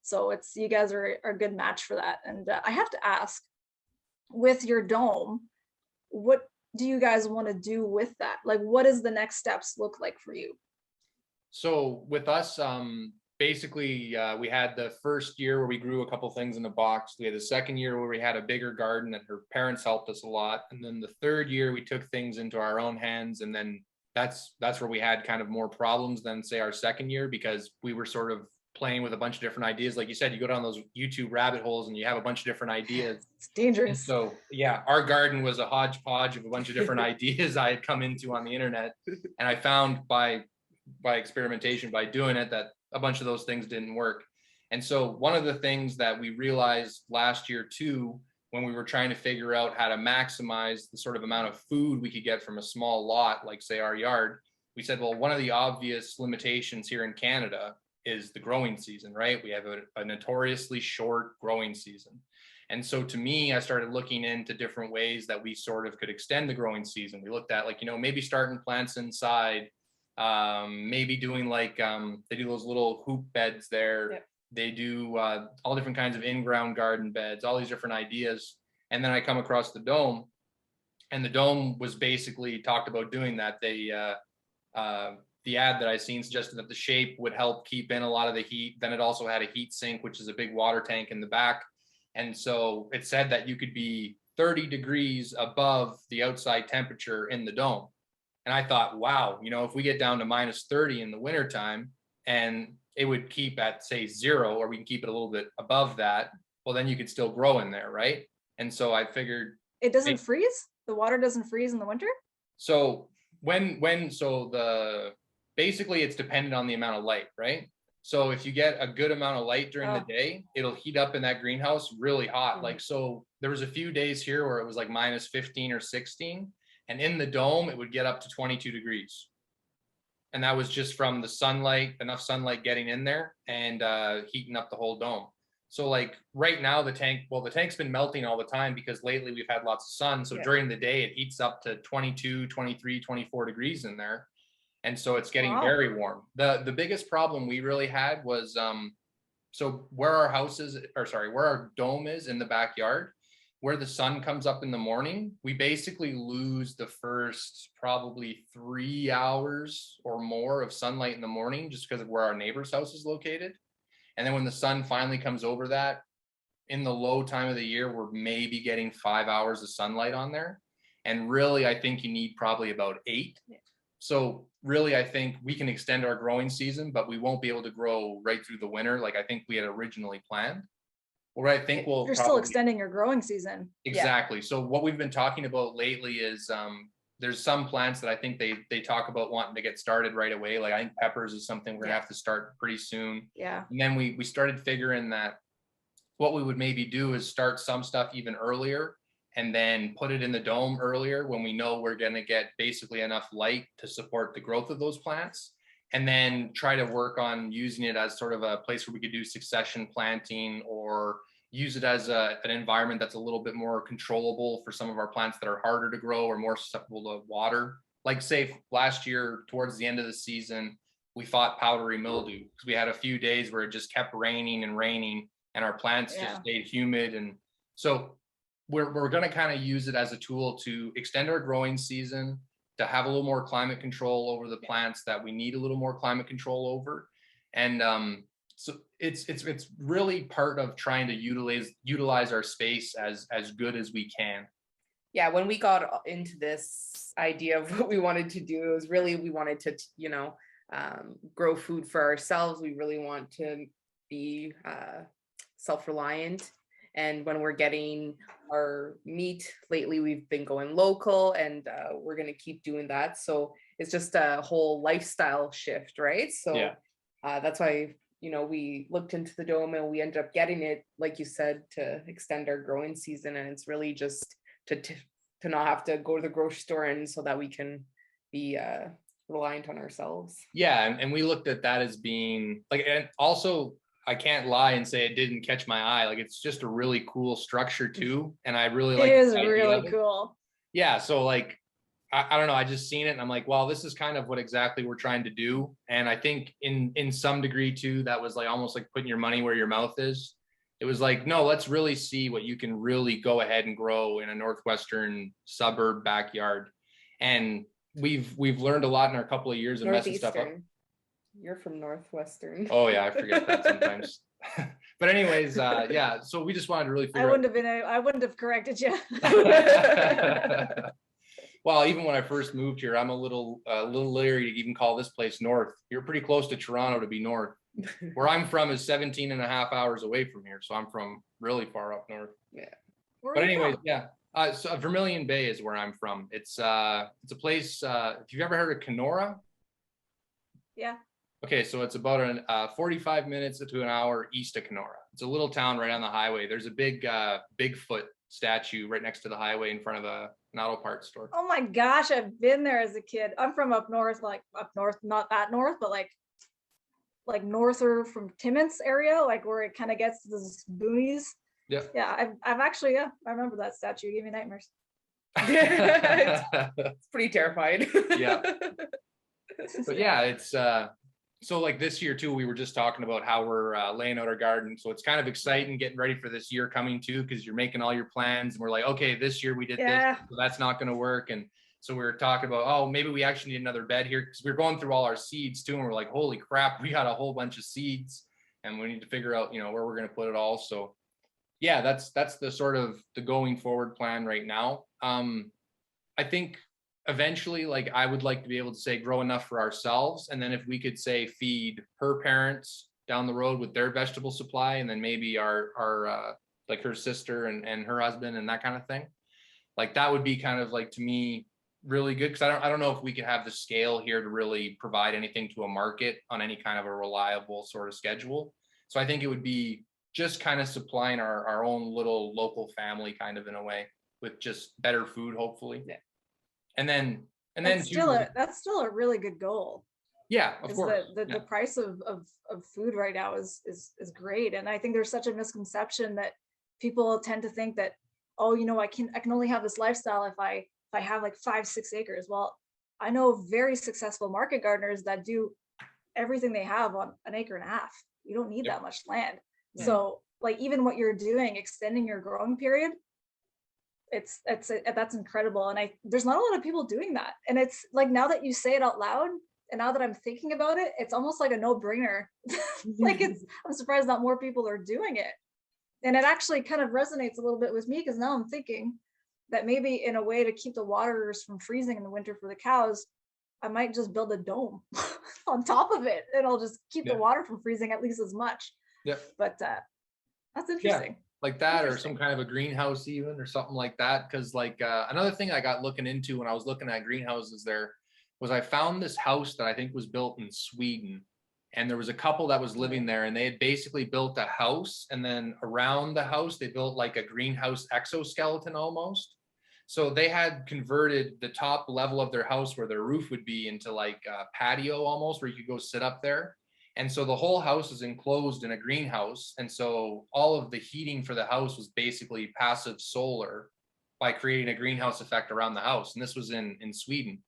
So it's, you guys are a good match for that. And I have to ask, with your dome, what do you guys want to do with that? Like, what does the next steps look like for you? So with us, basically, we had the first year where we grew a couple things in the box. We had the second year where we had a bigger garden and her parents helped us a lot. And then the third year we took things into our own hands. And then that's where we had kind of more problems than, say, our second year, because we were sort of playing with a bunch of different ideas. Like you said, you go down those YouTube rabbit holes and you have a bunch of different ideas. It's dangerous. And so yeah, our garden was a hodgepodge of a bunch of different ideas I had come into on the internet. And I found by experimentation, by doing it, that a bunch of those things didn't work. And so one of the things that we realized last year too, when we were trying to figure out how to maximize the sort of amount of food we could get from a small lot, like say our yard, we said, well, one of the obvious limitations here in Canada is the growing season, right? We have a notoriously short growing season. And so to me, I started looking into different ways that we sort of could extend the growing season. We looked at, like, you know, maybe starting plants inside, maybe doing like, they do those little hoop beds there. Yep. They do all different kinds of in-ground garden beds, all these different ideas. And then I come across the dome, and the dome was basically talked about doing that. They, the ad that I seen suggested that the shape would help keep in a lot of the heat. Then it also had a heat sink, which is a big water tank in the back. And so it said that you could be 30 degrees above the outside temperature in the dome. And I thought, wow, you know, if we get down to minus 30 in the wintertime and it would keep at, say, 0, or we can keep it a little bit above that, well, then you could still grow in there, right? And so I figured it doesn't freeze. The water doesn't freeze in the winter. So basically it's dependent on the amount of light, right? So if you get a good amount of light during the day, it'll heat up in that greenhouse really hot. Like, so there was a few days here where it was like minus 15 or 16, and in the dome, it would get up to 22 degrees. And that was just from the sunlight, enough sunlight getting in there and heating up the whole dome. So like right now the tank's been melting all the time because lately we've had lots of sun. So during the day, it heats up to 22, 23, 24 degrees in there. And so it's getting very warm. The biggest problem we really had was, so where our dome is in the backyard, where the sun comes up in the morning, we basically lose the first probably 3 hours or more of sunlight in the morning just because of where our neighbor's house is located. And then when the sun finally comes over that, in the low time of the year, we're maybe getting 5 hours of sunlight on there. And really, I think you need probably about 8. Yeah. So really, I think we can extend our growing season, but we won't be able to grow right through the winter like I think we had originally planned. Or I think you're still extending your growing season. Exactly. Yeah. So what we've been talking about lately is there's some plants that I think they talk about wanting to get started right away. Like I think peppers is something we're gonna have to start pretty soon. Yeah. And then we started figuring that what we would maybe do is start some stuff even earlier and then put it in the dome earlier when we know we're gonna get basically enough light to support the growth of those plants. and then try to work on using it as sort of a place where we could do succession planting, or use it as an environment that's a little bit more controllable for some of our plants that are harder to grow or more susceptible to water. Like say last year, towards the end of the season, we fought powdery mildew because we had a few days where it just kept raining and raining, and our plants just stayed humid. And so we're going to kind of use it as a tool to extend our growing season, to have a little more climate control over the plants that we need a little more climate control over. And so it's really part of trying to utilize our space as good as we can. Yeah, when we got into this idea of what we wanted to do, it was really, we wanted to, grow food for ourselves. We really want to be self-reliant. And when we're getting our meat lately, we've been going local, and we're going to keep doing that. So it's just a whole lifestyle shift, right? So that's why, we looked into the dome, and we ended up getting it, like you said, to extend our growing season. And it's really just to not have to go to the grocery store, and so that we can be reliant on ourselves. Yeah, and we looked at that as being like, and also I can't lie and say it didn't catch my eye. Like, it's just a really cool structure too, and I really like. It is really cool. Yeah, so like, I don't know, I just seen it and I'm like, well, this is kind of what exactly we're trying to do. And I think in some degree too, that was like almost like putting your money where your mouth is. It was like, no, let's really see what you can really go ahead and grow in a northwestern suburb backyard. And we've learned a lot in our couple of years of messing stuff up. You're from Northwestern. Oh yeah, I forget that sometimes. But anyways, yeah, so we just wanted to really figure I wouldn't have corrected you. Well, even when I first moved here, I'm a little leery to even call this place north. You're pretty close to Toronto to be north. Where I'm from is 17 and a half hours away from here. So I'm from really far up north. Yeah. But anyways, yeah. So Vermilion Bay is where I'm from. It's a place, if you've ever heard of Kenora. Yeah. Okay, so it's about 45 minutes to an hour east of Kenora. It's a little town right on the highway. There's a big Bigfoot statue right next to the highway in front of an auto parts store. Oh my gosh, I've been there as a kid. I'm from up north, not that north, but like norther from Timmins area, like where it kind of gets to the boonies. Yeah. Yeah, I've actually, I remember that statue. It gave me nightmares. It's pretty terrifying. Yeah. But yeah, it's so like this year too, we were just talking about how we're laying out our garden. So it's kind of exciting getting ready for this year coming too, because you're making all your plans and we're like, okay, this year we did this, so that's not going to work. And so we were talking about, oh, maybe we actually need another bed here, because we're going through all our seeds too. And we're like, holy crap, we got a whole bunch of seeds and we need to figure out, where we're going to put it all. So yeah, that's the sort of the going forward plan right now. I think eventually, like, I would like to be able to say grow enough for ourselves, and then if we could say feed her parents down the road with their vegetable supply, and then maybe our like her sister and her husband and that kind of thing, like that would be kind of like, to me, really good, because I don't know if we could have the scale here to really provide anything to a market on any kind of a reliable sort of schedule. So I think it would be just kind of supplying our own little local family kind of in a way with just better food, hopefully. Yeah. And then that's still a really good goal. Yeah, of course. The price of food right now is great. And I think there's such a misconception that people tend to think that, oh, I can only have this lifestyle if I have like 5-6 acres. Well, I know very successful market gardeners that do everything they have on an acre and a half. You don't need that much land. Yeah. So like, even what you're doing, extending your growing period, that's incredible. And there's not a lot of people doing that. And it's like, now that you say it out loud, and now that I'm thinking about it, it's almost like a no-brainer. Like, I'm surprised not more people are doing it. And it actually kind of resonates a little bit with me, because now I'm thinking that maybe in a way to keep the waters from freezing in the winter for the cows, I might just build a dome on top of it, and I'll just keep the water from freezing at least as much. Yeah. But that's interesting. Yeah. Like that, or some kind of a greenhouse even, or something like that. Because like another thing I got looking into when I was looking at greenhouses there was, I found this house that I think was built in Sweden, and there was a couple that was living there, and they had basically built a house, and then around the house they built like a greenhouse exoskeleton almost. So they had converted the top level of their house where their roof would be into like a patio almost, where you could go sit up there. And so the whole house is enclosed in a greenhouse. And so all of the heating for the house was basically passive solar by creating a greenhouse effect around the house. And this was in Sweden.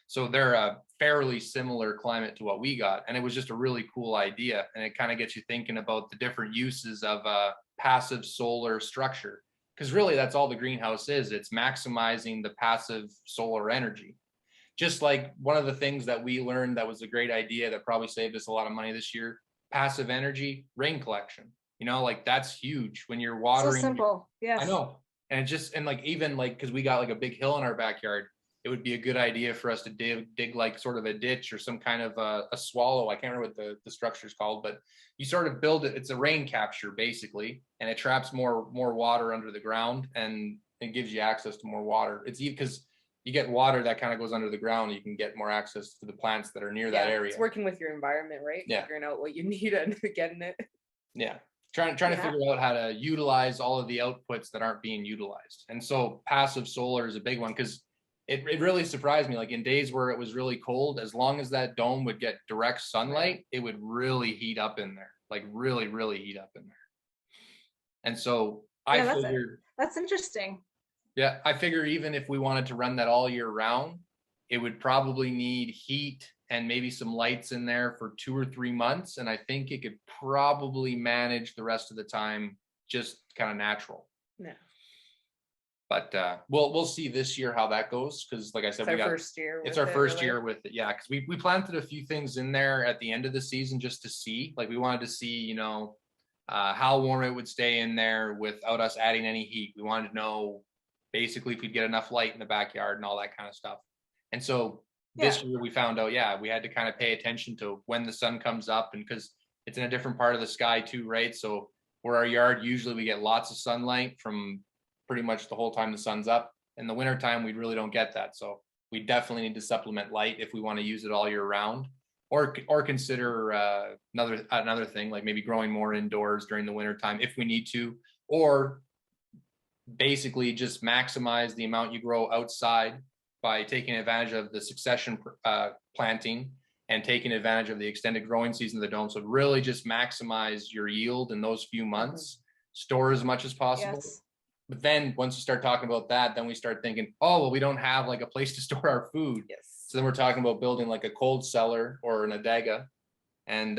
So they're a fairly similar climate to what we got. And it was just a really cool idea. And it kind of gets you thinking about the different uses of a passive solar structure. Because really, that's all the greenhouse is. It's maximizing the passive solar energy. Just like one of the things that we learned that was a great idea that probably saved us a lot of money this year, passive energy, rain collection. You know, like that's huge when you're watering. So simple. Yes. I know. And it just, and like, even like, because we got like a big hill in our backyard, it would be a good idea for us to dig like sort of a ditch or some kind of a swallow. I can't remember what the structure is called, but you sort of build it. It's a rain capture basically, and it traps more water under the ground and it gives you access to more water. It's because you get water that kind of goes under the ground. You can get more access to the plants that are near that area. It's working with your environment, right? Yeah. Figuring out what you need and getting it. Yeah. Trying to figure out how to utilize all of the outputs that aren't being utilized. And so passive solar is a big one because it really surprised me. Like in days where it was really cold, as long as that dome would get direct sunlight, it would really heat up in there, like really, really heat up in there. And so I figured that's interesting. Yeah, I figure even if we wanted to run that all year round, it would probably need heat and maybe some lights in there for 2 or 3 months. And I think it could probably manage the rest of the time just kind of natural. Yeah. But we'll see this year how that goes, because like I said, it's our first year. It's our first year with it, yeah. Because we planted a few things in there at the end of the season just to see. Like we wanted to see, you know, how warm it would stay in there without us adding any heat. We wanted to know basically if we'd get enough light in the backyard and all that kind of stuff. And so this year we found out, we had to kind of pay attention to when the sun comes up, and because it's in a different part of the sky too, right? So where our yard, usually we get lots of sunlight from pretty much the whole time the sun's up. In the wintertime, we really don't get that. So we definitely need to supplement light if we want to use it all year round, or consider another thing, like maybe growing more indoors during the wintertime if we need to, or basically just maximize the amount you grow outside by taking advantage of the succession planting and taking advantage of the extended growing season of the dome. So really just maximize your yield in those few months, store as much as possible. Yes. But then once you start talking about that, then we start thinking, oh, well, we don't have like a place to store our food. Yes. So then we're talking about building like a cold cellar or an adega. And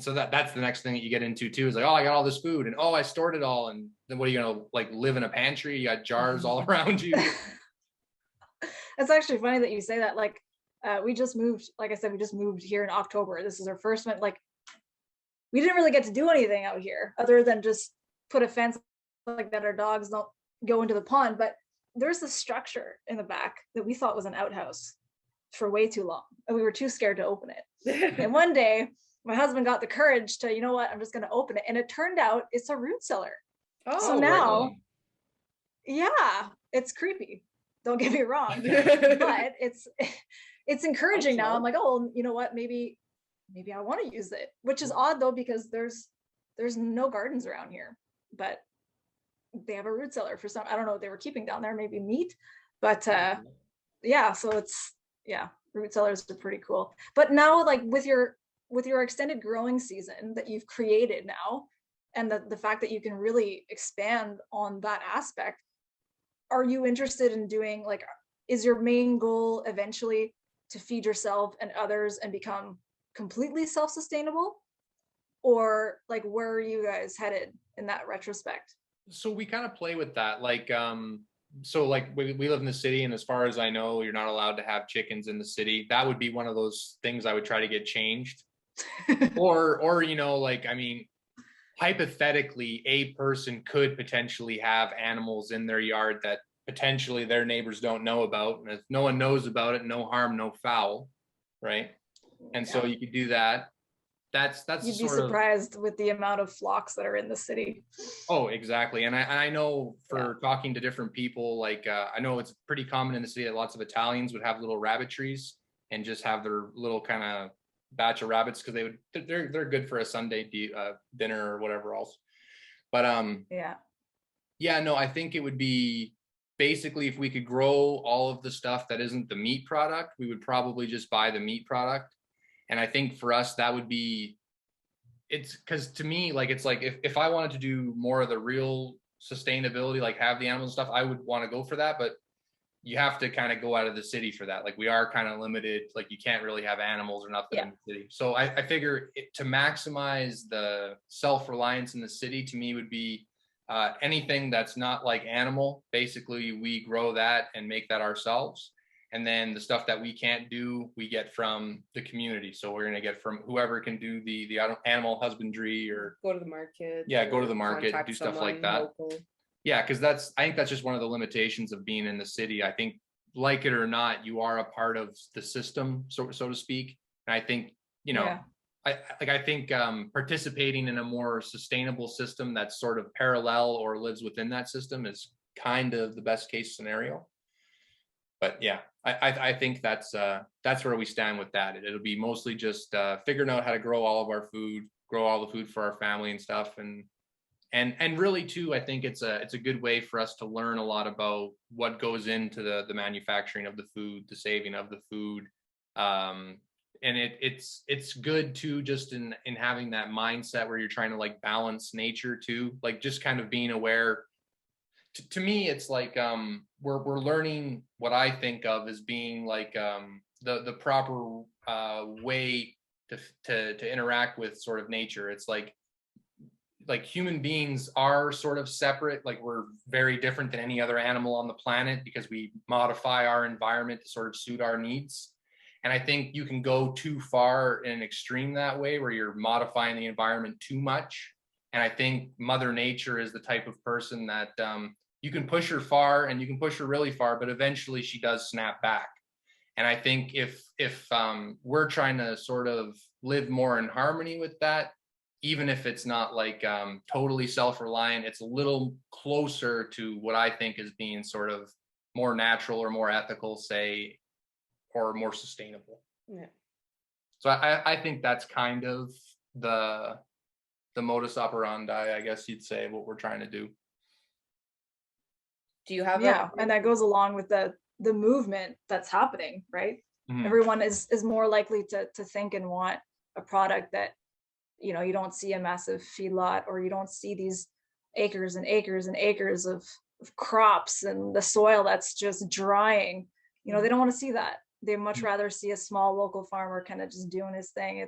so that's the next thing that you get into too, is like, oh, I got all this food and oh, I stored it all. And then what are you going to like live in a pantry? You got jars all around you. It's actually funny that you say that. Like we just moved, like I said, we just moved here in October. This is our first one. Like we didn't really get to do anything out here other than just put a fence like that our dogs don't go into the pond. But there's this structure in the back that we thought was an outhouse for way too long, and we were too scared to open it. And one day my husband got the courage to, you know what, I'm just going to open it, and it turned out it's a root cellar. Oh, so now really? Yeah, it's creepy, don't get me wrong, but it's encouraging now. I'm like, oh, you know what, maybe I want to use it, which is odd though, because there's no gardens around here, but they have a root cellar for some, I don't know what they were keeping down there, maybe meat, but yeah, so root cellars are pretty cool. But now, like with your extended growing season that you've created now, and the fact that you can really expand on that aspect, are you interested in doing, like, is your main goal eventually to feed yourself and others and become completely self-sustainable? Or like, where are you guys headed in that retrospect? So we kind of play with that. Like, so like we live in the city, and as far as I know, you're not allowed to have chickens in the city. That would be one of those things I would try to get changed. or, you know, like, I mean, hypothetically, a person could potentially have animals in their yard that potentially their neighbors don't know about. And if no one knows about it, no harm, no foul. Right. And so you could do that. That's you'd be surprised with the amount of flocks that are in the city. Oh, exactly. And I know for talking to different people, like I know it's pretty common in the city that lots of Italians would have little rabbit trees and just have their little kind of batch of rabbits, because they're good for a Sunday dinner or whatever else. But no, I think it would be basically, if we could grow all of the stuff that isn't the meat product, we would probably just buy the meat product. And I think for us, that would be, it's because to me, like, it's like if I wanted to do more of the real sustainability, like have the animals and stuff, I would want to go for that. But you have to kind of go out of the city for that. Like we are kind of limited, like you can't really have animals or nothing in the city. So I figure to maximize the self-reliance in the city, to me would be anything that's not like animal. Basically, we grow that and make that ourselves. And then the stuff that we can't do, we get from the community. So we're going to get from whoever can do the animal husbandry, or go to the market. Yeah, go to the market, do stuff like that. Local. Yeah, because I think that's just one of the limitations of being in the city. I think, like it or not, you are a part of the system, so to speak. And I think, I think participating in a more sustainable system that's sort of parallel or lives within that system is kind of the best case scenario. But yeah, I think that's where we stand with that. It'll be mostly just figuring out how to grow all of our food, grow all the food for our family and stuff, and really too, I think it's a good way for us to learn a lot about what goes into the manufacturing of the food, the saving of the food, and it's good too, just in having that mindset where you're trying to like balance nature too, like just kind of being aware. To me, it's like we're learning what I think of as being like the proper way to interact with sort of nature. It's like human beings are sort of separate, like we're very different than any other animal on the planet because we modify our environment to sort of suit our needs. And I think you can go too far in an extreme that way, where you're modifying the environment too much. And I think Mother Nature is the type of person that you can push her far and you can push her really far, but eventually she does snap back. And I think if we're trying to sort of live more in harmony with that, even if it's not like totally self-reliant, it's a little closer to what I think is being sort of more natural or more ethical, say, or more sustainable. Yeah. So I think that's kind of the modus operandi, I guess you'd say, what we're trying to do. Do you have and that goes along with the movement that's happening, right? Mm-hmm. Everyone is more likely to think and want a product that, you don't see a massive feedlot, or you don't see these acres and acres and acres of crops and the soil that's just drying. They don't want to see that. They much rather see a small local farmer kind of just doing his thing.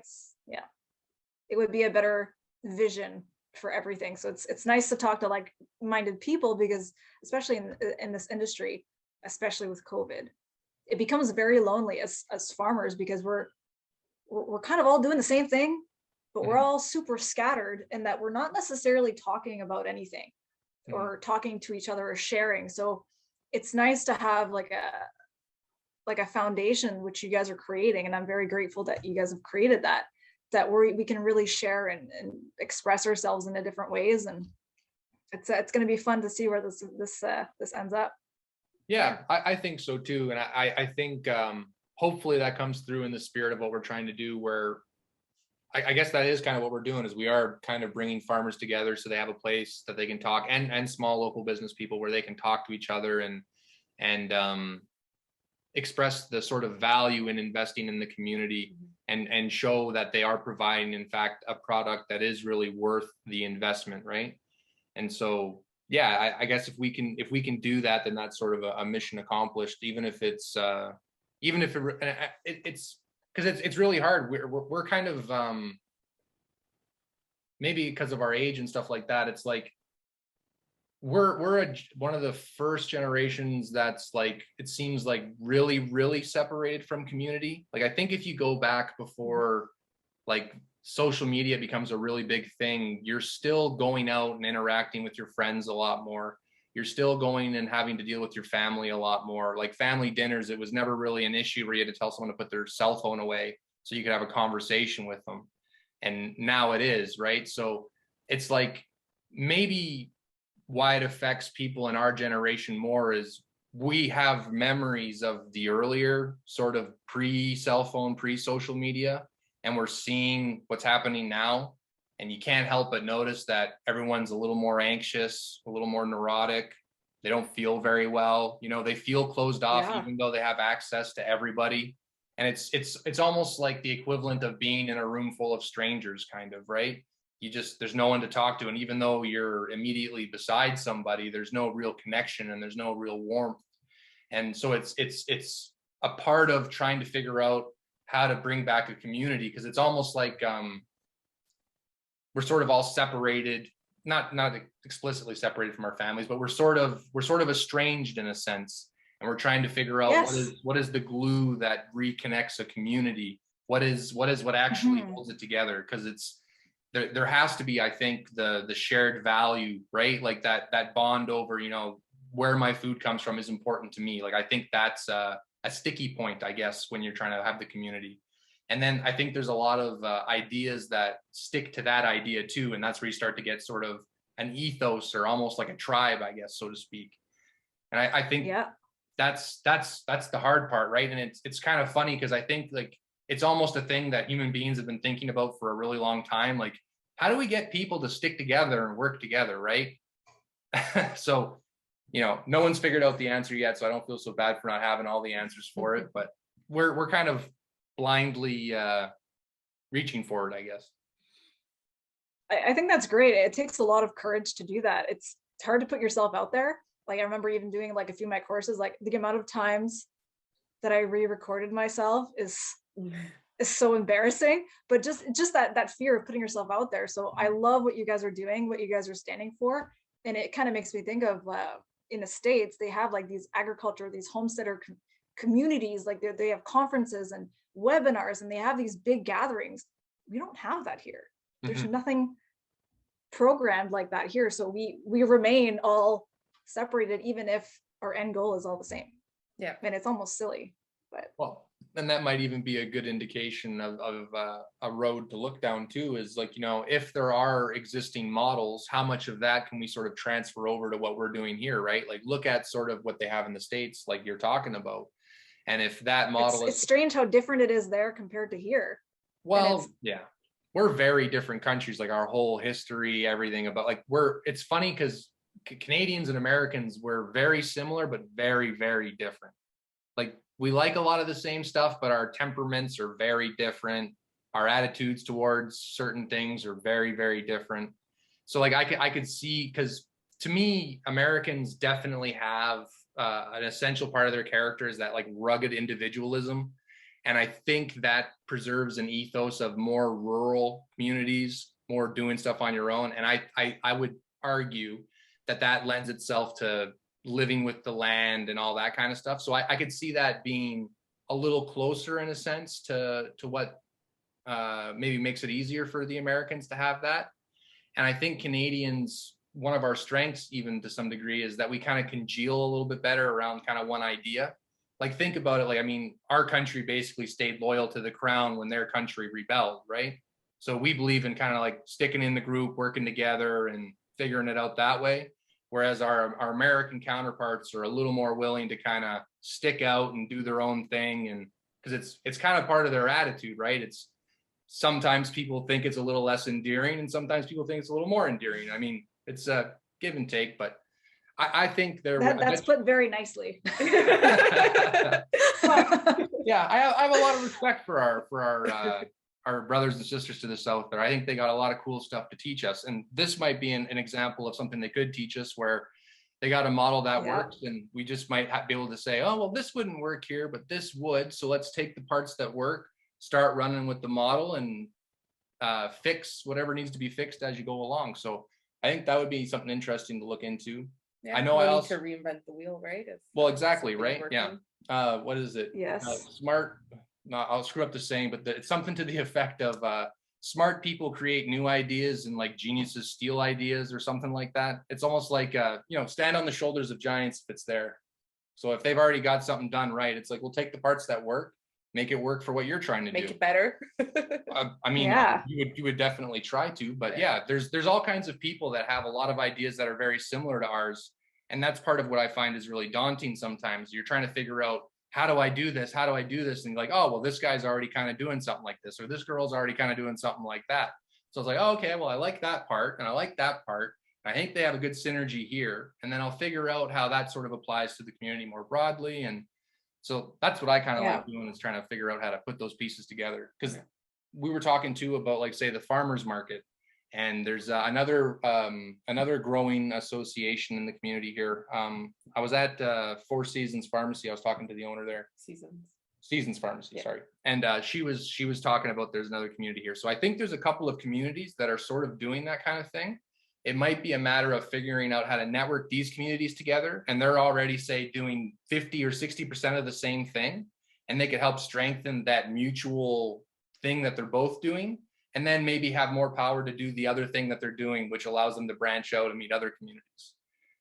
It would be a better vision for everything. So it's nice to talk to like-minded people, because especially in this industry, especially with COVID, it becomes very lonely as farmers, because we're kind of all doing the same thing, but we're all super scattered, and that we're not necessarily talking about anything or talking to each other or sharing. So it's nice to have like a foundation, which you guys are creating. And I'm very grateful that you guys have created that we can really share and express ourselves in different ways. And it's going to be fun to see where this ends up. Yeah, I think so too. And I think hopefully that comes through in the spirit of what we're trying to do, where I guess that is kind of what we're doing, is we are kind of bringing farmers together so they have a place that they can talk, and small local business people where they can talk to each other and express the sort of value in investing in the community, and show that they are providing, in fact, a product that is really worth the investment, right? And so, yeah, I guess if we can do that, then that's sort of a mission accomplished. Even if it's because it's really hard. We're kind of maybe because of our age and stuff like that, it's like we're one of the first generations that's like, it seems like really separated from community. Like I think if you go back before like social media becomes a really big thing, you're still going out and interacting with your friends a lot more. You're still going and having to deal with your family a lot more. Like family dinners, it was never really an issue where you had to tell someone to put their cell phone away so you could have a conversation with them. And now it is, right? So it's like maybe why it affects people in our generation more is we have memories of the earlier sort of pre-cell phone, pre-social media, and we're seeing what's happening now. And you can't help but notice that everyone's a little more anxious, a little more neurotic. They don't feel very well. They feel closed off, Yeah. even though they have access to everybody. And it's almost like the equivalent of being in a room full of strangers, kind of, right? There's no one to talk to. And even though you're immediately beside somebody, there's no real connection and there's no real warmth. And so it's a part of trying to figure out how to bring back a community, because it's almost like we're sort of all separated, not explicitly separated from our families, but we're sort of estranged in a sense, and we're trying to figure out what is the glue that reconnects a community. What actually holds it together? Because there has to be, I think, the shared value, right? Like that bond over, where my food comes from is important to me. Like, I think that's a sticky point, I guess, when you're trying to have the community. And then I think there's a lot of ideas that stick to that idea too. And that's where you start to get sort of an ethos, or almost like a tribe, I guess, so to speak. And I think that's the hard part, right? And it's kind of funny, because I think, like, it's almost a thing that human beings have been thinking about for a really long time. Like, how do we get people to stick together and work together, right? So, no one's figured out the answer yet, so I don't feel so bad for not having all the answers for it. But we're kind of blindly reaching for it, I guess. I think that's great. It takes a lot of courage to do that. It's hard to put yourself out there. Like, I remember even doing like a few of my courses, like the amount of times that I re-recorded myself is so embarrassing, but just that fear of putting yourself out there. So I love what you guys are doing, what you guys are standing for. And it kind of makes me think of in the States, they have like these agriculture, these homesteader communities, like they have conferences and webinars, and they have these big gatherings. We don't have that here. There's nothing programmed like that here. So we remain all separated, even if our end goal is all the same. Yeah. And it's almost silly, but. Well, and that might even be a good indication of a road to look down too, is like, if there are existing models, how much of that can we sort of transfer over to what we're doing here, right? Like, look at sort of what they have in the States, like you're talking about. And if that model it's strange how different it is there compared to here. Well, yeah, we're very different countries, like our whole history, everything about, like, it's funny because Canadians and Americans, we're very similar, but very, very different. Like, we like a lot of the same stuff, but our temperaments are very different. Our attitudes towards certain things are very, very different. So like I could see, because to me, Americans definitely have an essential part of their character is that like rugged individualism. And I think that preserves an ethos of more rural communities, more doing stuff on your own. And I would argue that lends itself to living with the land and all that kind of stuff. So I could see that being a little closer in a sense to what maybe makes it easier for the Americans to have that. And I think Canadians, one of our strengths, even to some degree, is that we kind of congeal a little bit better around kind of one idea. Like, think about it. Like, I mean, our country basically stayed loyal to the crown when their country rebelled, right? So we believe in kind of like sticking in the group, working together and figuring it out that way. Whereas our American counterparts are a little more willing to kind of stick out and do their own thing. And because it's kind of part of their attitude, right? It's sometimes people think it's a little less endearing, and sometimes people think it's a little more endearing. I mean, it's a give and take, but I think that's put very nicely. Yeah, I have a lot of respect for our brothers and sisters to the south there. I think they got a lot of cool stuff to teach us, and this might be an example of something they could teach us, where they got a model that works, and we just might be able to say, oh well, this wouldn't work here, but this would, so let's take the parts that work, start running with the model, and fix whatever needs to be fixed as you go along. So I think that would be something interesting to look into. Yeah, I know I also need to reinvent the wheel, right? Well, exactly, right? Yeah. What is it? Yes. Smart. No, I'll screw up the saying, but it's something to the effect of smart people create new ideas and like geniuses steal ideas, or something like that. It's almost like stand on the shoulders of giants if it's there. So if they've already got something done right, it's like, we'll take the parts that work, make it work for what you're trying to do. Make it better. I mean, you would definitely try to, but yeah, there's all kinds of people that have a lot of ideas that are very similar to ours. And that's part of what I find is really daunting sometimes. You're trying to figure out, how do I do this? How do I do this? And you're like, oh, well, this guy's already kind of doing something like this, or this girl's already kind of doing something like that. So I was like, oh, okay, well, I like that part, and I like that part, I think they have a good synergy here. And then I'll figure out how that sort of applies to the community more broadly. And so that's what I kind of like doing, is trying to figure out how to put those pieces together. Because we were talking too about, like, say, the farmers market. And there's another growing association in the community here. I was at Four Seasons Pharmacy. I was talking to the owner there. Seasons Pharmacy, sorry. And she was talking about there's another community here. So I think there's a couple of communities that are sort of doing that kind of thing. It might be a matter of figuring out how to network these communities together, and they're already, say, doing 50 or 60% of the same thing, and they could help strengthen that mutual thing that they're both doing, and then maybe have more power to do the other thing that they're doing, which allows them to branch out and meet other communities.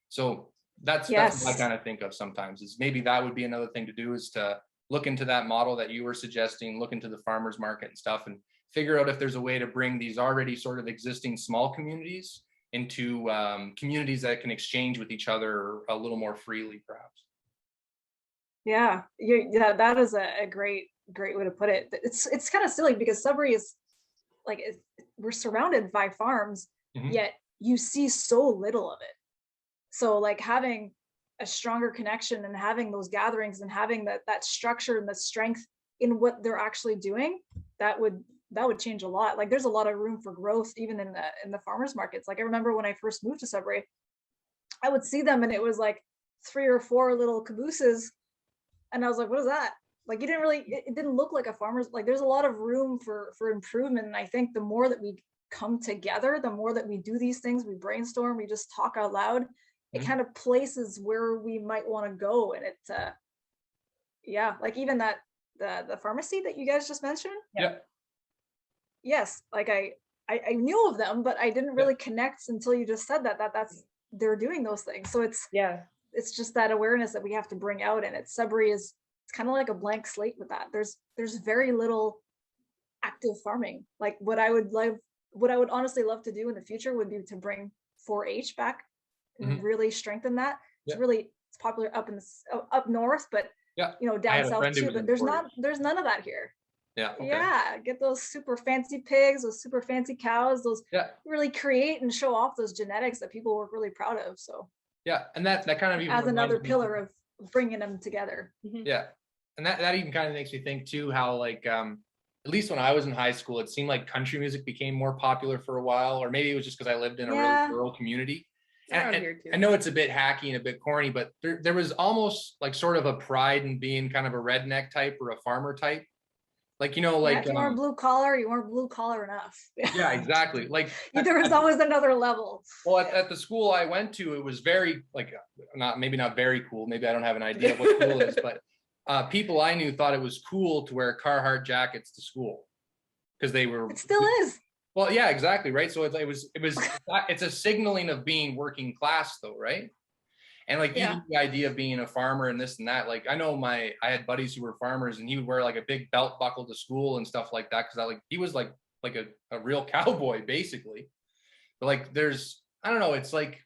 So that's what I kind of think of sometimes, is maybe that would be another thing to do, is to look into that model that you were suggesting, look into the farmers market and stuff, and figure out if there's a way to bring these already sort of existing small communities into communities that can exchange with each other a little more freely, perhaps. Yeah, that is a great way to put it. It's kind of silly because Sudbury is like, we're surrounded by farms, yet you see so little of it. So like having a stronger connection and having those gatherings and having that structure and the strength in what they're actually doing, that would change a lot. Like there's a lot of room for growth even in the farmers markets. Like I remember when I first moved to Sudbury, I would see them and it was like 3 or 4 little cabooses, and I was like, what is that? Like it didn't look like a farmer's. Like there's a lot of room for improvement. And I think the more that we come together, the more that we do these things, we brainstorm, we just talk out loud, it kind of places where we might want to go. And it like even that the pharmacy that you guys just mentioned. Yes, like I knew of them, but I didn't really connect until you just said that's they're doing those things. So it's just that awareness that we have to bring out. And Sudbury it's kind of like a blank slate with that. There's very little active farming. Like what I would honestly love to do in the future would be to bring 4-H back and really strengthen that. It's popular up north, but down south too. But there's none of that here. Get those super fancy pigs, those super fancy cows, those really create and show off those genetics that people were really proud of. So and that kind of even as another pillar of bringing them together. And that even kind of makes me think too, how like at least when I was in high school, it seemed like country music became more popular for a while, or maybe it was just because I lived in a really rural community. And I know it's a bit hacky and a bit corny, but there was almost like sort of a pride in being kind of a redneck type or a farmer type. Like, if you weren't blue collar, you weren't blue collar enough. Yeah, exactly. Like there was always another level. Well, at the school I went to, it was very like maybe not very cool. Maybe I don't have an idea of what cool is, but people I knew thought it was cool to wear Carhartt jackets to school because they were. It still is. Well, yeah, exactly, right. So it's a signaling of being working class, though, right? And like even the idea of being a farmer and this and that, like I know I had buddies who were farmers, and he would wear like a big belt buckle to school and stuff like that because he was like a real cowboy basically. But like I don't know, it's like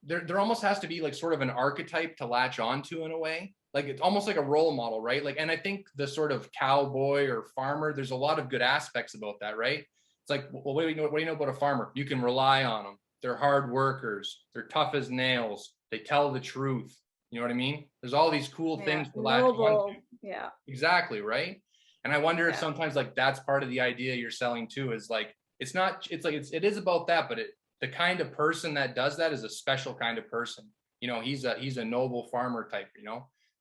there almost has to be like sort of an archetype to latch onto in a way. Like it's almost like a role model, right? Like, and I think the sort of cowboy or farmer, there's a lot of good aspects about that, right? It's like, well, what do you know about a farmer? You can rely on them. They're hard workers. They're tough as nails. They tell the truth. You know what I mean? There's all these cool things to latch on to. Yeah. Exactly, right? And I wonder if sometimes like that's part of the idea you're selling too, is like it is about that, but the kind of person that does that is a special kind of person. He's a noble farmer type,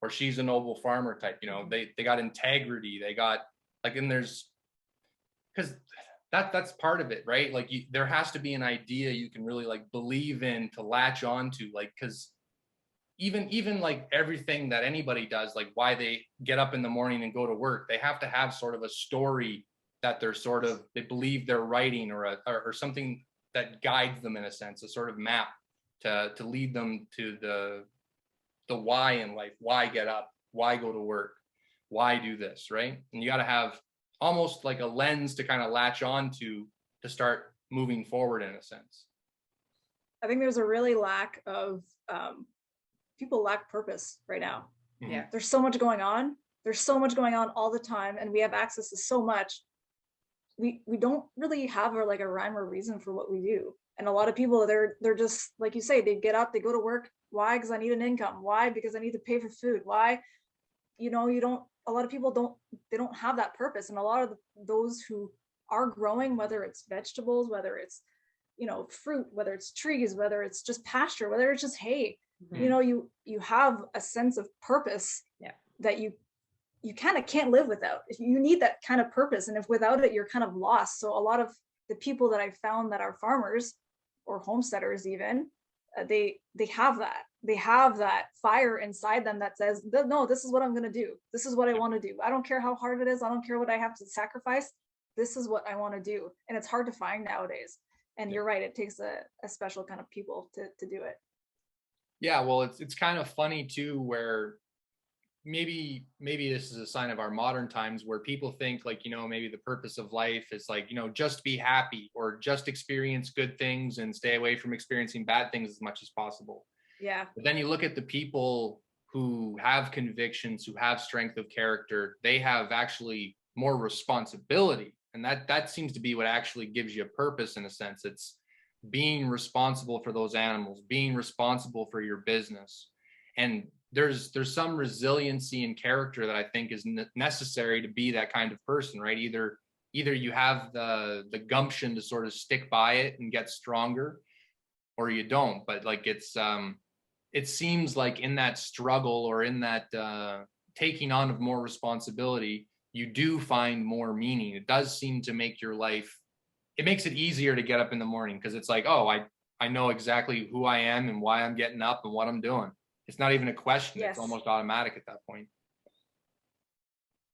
or she's a noble farmer type, they got integrity, they got like, and there's because that's part of it, right? Like there has to be an idea you can really like believe in to latch onto, like, because even like everything that anybody does, like why they get up in the morning and go to work, they have to have sort of a story that they believe they're writing, or something that guides them in a sense, a sort of map to lead them to the why in life. Why get up? Why go to work? Why do this, right? And you got to have almost like a lens to kind of latch on to start moving forward in a sense. I think there's a really lack of people lack purpose right now. Yeah. There's so much going on. There's so much going on all the time, and we have access to so much. we don't really have like a rhyme or reason for what we do. And a lot of people, they're just like you say, they get up, they go to work. Why? Because I need an income. Why? Because I need to pay for food. Why? You don't, a lot of people don't have that purpose. And a lot of those who are growing, whether it's vegetables, whether it's, fruit, whether it's trees, whether it's just pasture, whether it's just hay, you have a sense of purpose that you kind of can't live without. You need that kind of purpose. And if without it, you're kind of lost. So a lot of the people that I've found that are farmers or homesteaders even, they have that. They have that fire inside them that says, no, this is what I'm going to do. This is what I want to do. I don't care how hard it is. I don't care what I have to sacrifice. This is what I want to do. And it's hard to find nowadays. And you're right. It takes a special kind of people to do it. Yeah. Well, it's kind of funny too, where maybe this is a sign of our modern times, where people think like, maybe the purpose of life is like, just be happy or just experience good things and stay away from experiencing bad things as much as possible. Yeah. But then you look at the people who have convictions, who have strength of character, they have actually more responsibility. And that seems to be what actually gives you a purpose in a sense. It's being responsible for those animals, being responsible for your business. And there's some resiliency and character that I think is necessary to be that kind of person, right? Either you have the gumption to sort of stick by it and get stronger, or you don't. But like it seems like in that struggle or in that taking on of more responsibility, you do find more meaning. It does seem to make your life, it makes it easier to get up in the morning, because it's like, oh, I know exactly who I am and why I'm getting up and what I'm doing. It's not even a question. Yes. It's almost automatic at that point.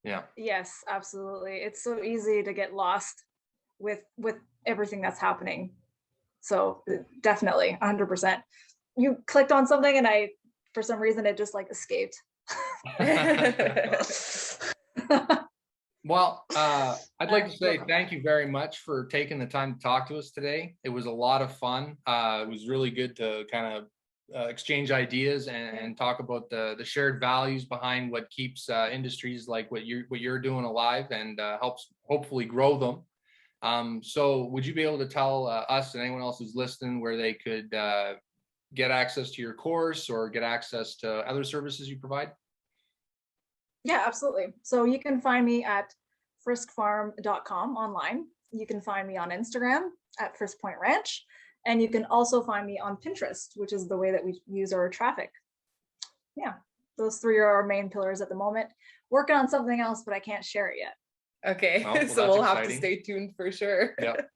Yeah. Yes, absolutely. It's so easy to get lost with everything that's happening. So definitely 100%. You clicked on something and for some reason, it just like escaped. Well, I'd like to say thank you very much for taking the time to talk to us today. It was a lot of fun. It was really good to kind of exchange ideas and talk about the shared values behind what keeps industries like what you're doing alive, and helps hopefully grow them. So would you be able to tell us and anyone else who's listening where they could get access to your course or get access to other services you provide? Yeah, absolutely. So you can find me at friskfarm.com online. You can find me on Instagram at Frisk Point Ranch. And you can also find me on Pinterest, which is the way that we use our traffic. Yeah, those three are our main pillars at the moment. Working on something else, but I can't share it yet. Okay, well, so we'll have to stay tuned for sure. Yep.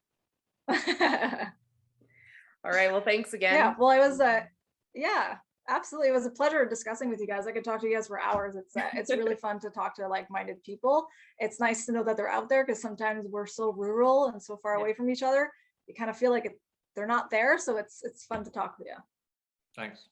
All right, well, thanks again. Yeah, well, yeah, absolutely. It was a pleasure discussing with you guys. I could talk to you guys for hours. It's really fun to talk to like-minded people. It's nice to know that they're out there, because sometimes we're so rural and so far away from each other. You kind of feel like they're not there. So it's fun to talk to you. Thanks.